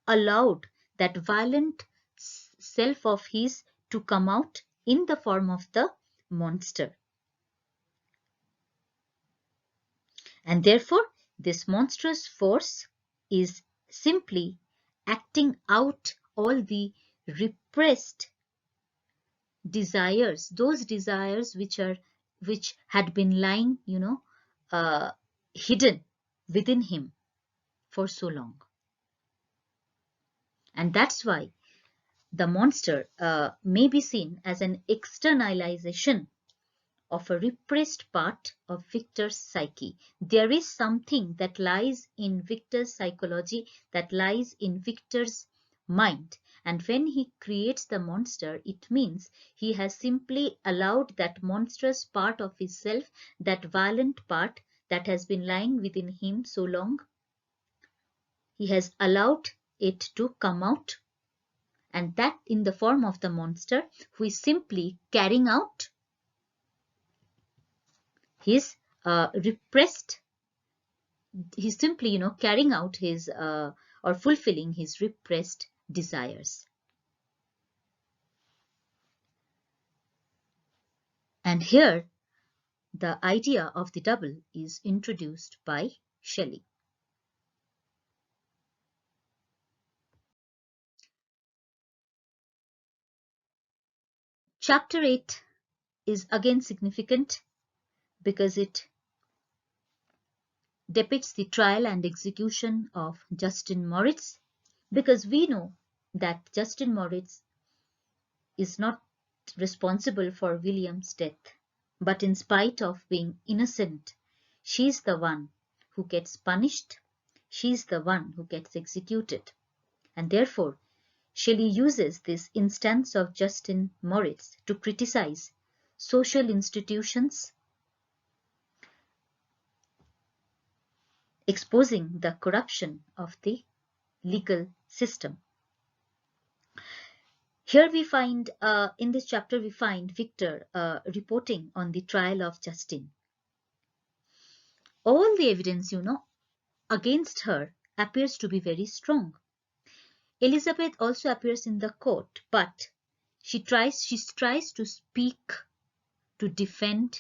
A: allowed that violent self of his to come out in the form of the monster. And therefore, this monstrous force is simply acting out all the repressed desires, those desires which had been lying, hidden within him for so long. And that's why the monster may be seen as an externalization of a repressed part of Victor's psyche. There is something that lies in Victor's psychology, that lies in Victor's mind. And when he creates the monster, it means he has simply allowed that monstrous part of his self, that violent part that has been lying within him so long, he has allowed it to come out, and that in the form of the monster, who is simply carrying out his repressed, he's simply, carrying out his or fulfilling his repressed desires. And here, the idea of the double is introduced by Shelley. Chapter 8 is again significant because it depicts the trial and execution of Justin Moritz, because we know that Justin Moritz is not responsible for William's death, but in spite of being innocent, she's the one who gets punished, she's the one who gets executed. And therefore, Shelley uses this instance of Justin Moritz to criticize social institutions, exposing the corruption of the legal system. Here we find, in this chapter, we find Victor reporting on the trial of Justin. All the evidence, against her appears to be very strong. Elizabeth also appears in the court, but she tries to speak to defend,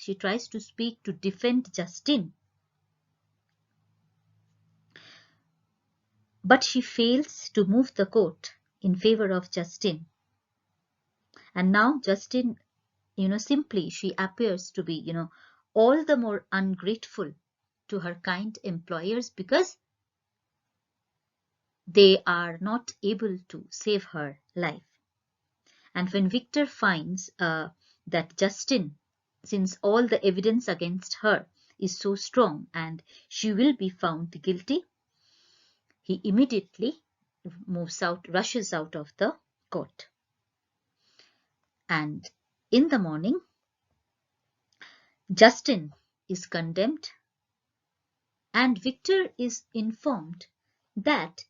A: Justin. But she fails to move the court in favor of Justin. And now Justin, simply she appears to be, all the more ungrateful to her kind employers because they are not able to save her life. And when Victor finds that Justin, since all the evidence against her is so strong and she will be found guilty, he immediately rushes out of the court. And in the morning, Justin is condemned, and Victor is informed that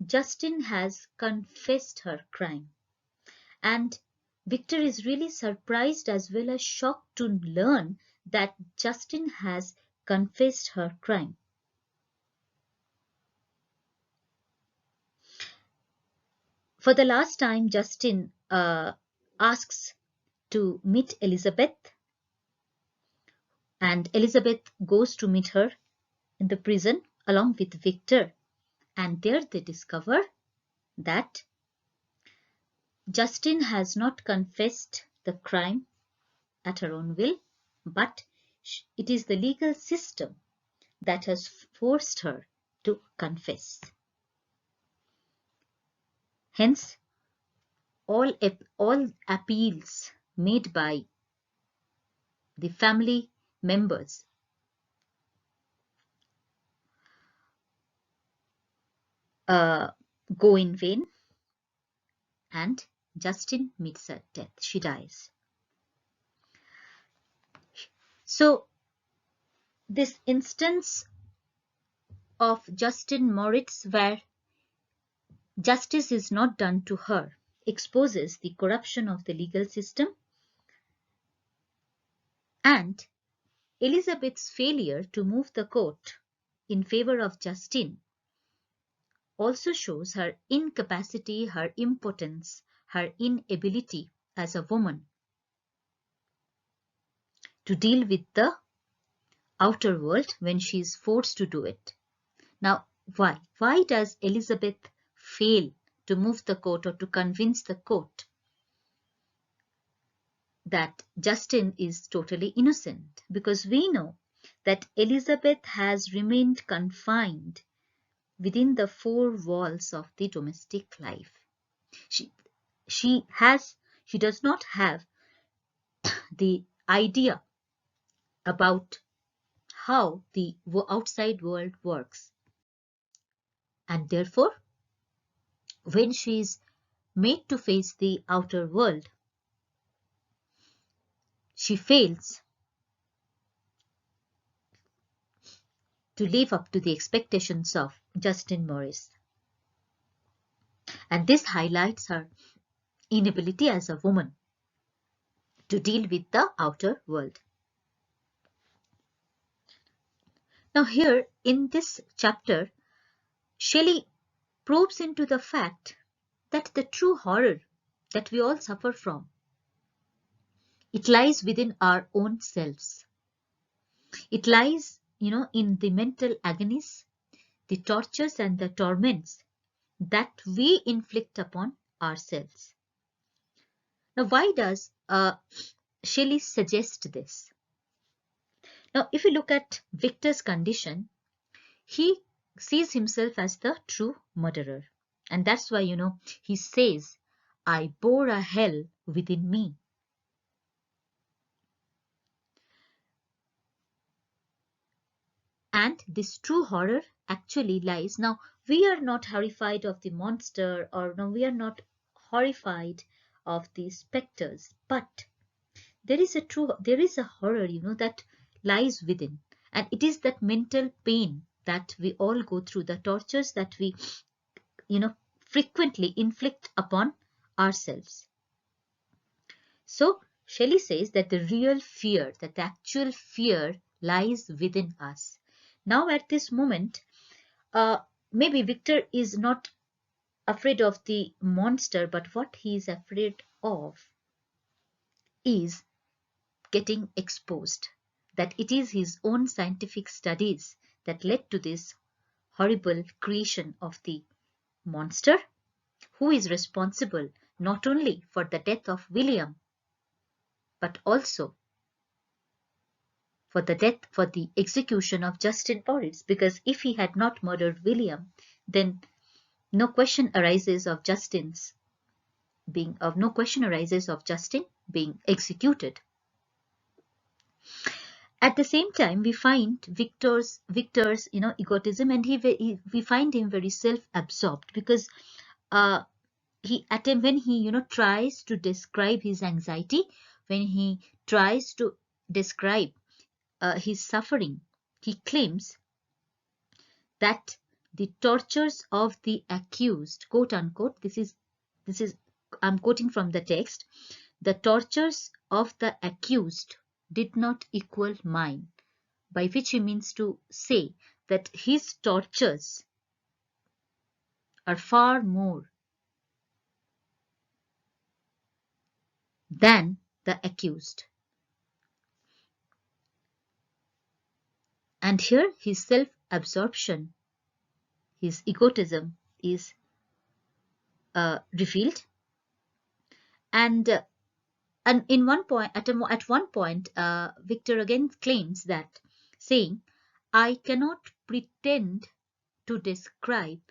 A: Justin has confessed her crime. And Victor is really surprised as well as shocked to learn that Justin has confessed her crime. For the last time, Justin asks to meet Elizabeth, and Elizabeth goes to meet her in the prison along with Victor. And there they discover that Justin has not confessed the crime at her own will, but it is the legal system that has forced her to confess. Hence, all appeals made by the family members go in vain, and Justin meets her death. She dies. So this instance of Justin Moritz, where justice is not done to her, exposes the corruption of the legal system, and Elizabeth's failure to move the court in favor of Justin also shows her incapacity, her impotence, her inability as a woman to deal with the outer world when she is forced to do it. Now, why? Why does Elizabeth fail to move the court or to convince the court that Justin is totally innocent? Because we know that Elizabeth has remained confined within the four walls of the domestic life. She does not have the idea about how the outside world works. And therefore, when she is made to face the outer world, she fails to live up to the expectations of Justin Morris. And this highlights her inability as a woman to deal with the outer world. Now here in this chapter, Shelley probes into the fact that the true horror that we all suffer from, it lies within our own selves. It lies, in the mental agonies, the tortures and the torments that we inflict upon ourselves. Now, why does Shelley suggest this? Now, if you look at Victor's condition, he sees himself as the true murderer. And that's why, he says, I bore a hell within me. And this true horror actually lies. Now, we are not horrified of the monster, or no, we are not horrified of the specters, but there is a horror, that lies within. And it is that mental pain that we all go through, the tortures that we, frequently inflict upon ourselves. So Shelley says that the real fear, that the actual fear lies within us. Now at this moment, maybe Victor is not afraid of the monster, but what he is afraid of is getting exposed. That it is his own scientific studies that led to this horrible creation of the monster, who is responsible not only for the death of William, but also for the execution of Justin Morris. Because if he had not murdered William, then no question arises of Justin being executed. At the same time, we find Victor's egotism, and we find him very self-absorbed, because when he tries to describe his anxiety, when he tries to describe his suffering, he claims that the tortures of the accused, quote unquote, this is I'm quoting from the text, the tortures of the accused did not equal mine, by which he means to say that his tortures are far more than the accused. And here his self-absorption, his egotism is revealed. And And in one point, at one point, Victor again claims that, saying, "I cannot pretend to describe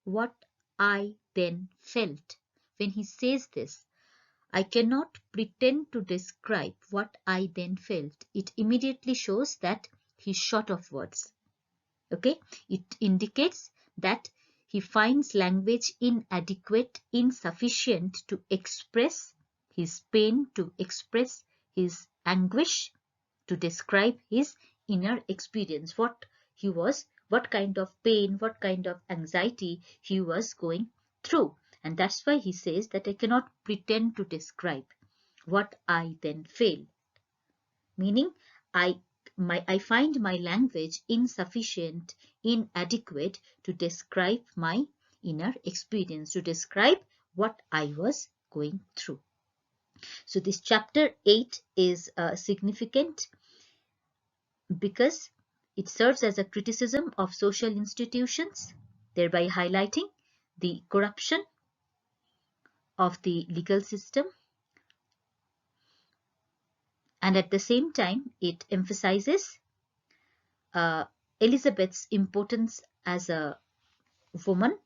A: what I then felt." When he says this, "I cannot pretend to describe what I then felt," it immediately shows that he's short of words. Okay, it indicates that he finds language inadequate, insufficient to express his pain, to express his anguish, to describe his inner experience, what kind of pain, what kind of anxiety he was going through. And that's why he says that I cannot pretend to describe what I then feel, meaning I find my language insufficient, inadequate to describe my inner experience, to describe what I was going through. So this chapter 8 is significant because it serves as a criticism of social institutions, thereby highlighting the corruption of the legal system, and at the same time it emphasizes Elizabeth's importance as a woman,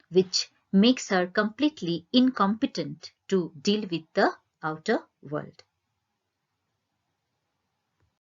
A: which makes her completely incompetent to deal with the outer world.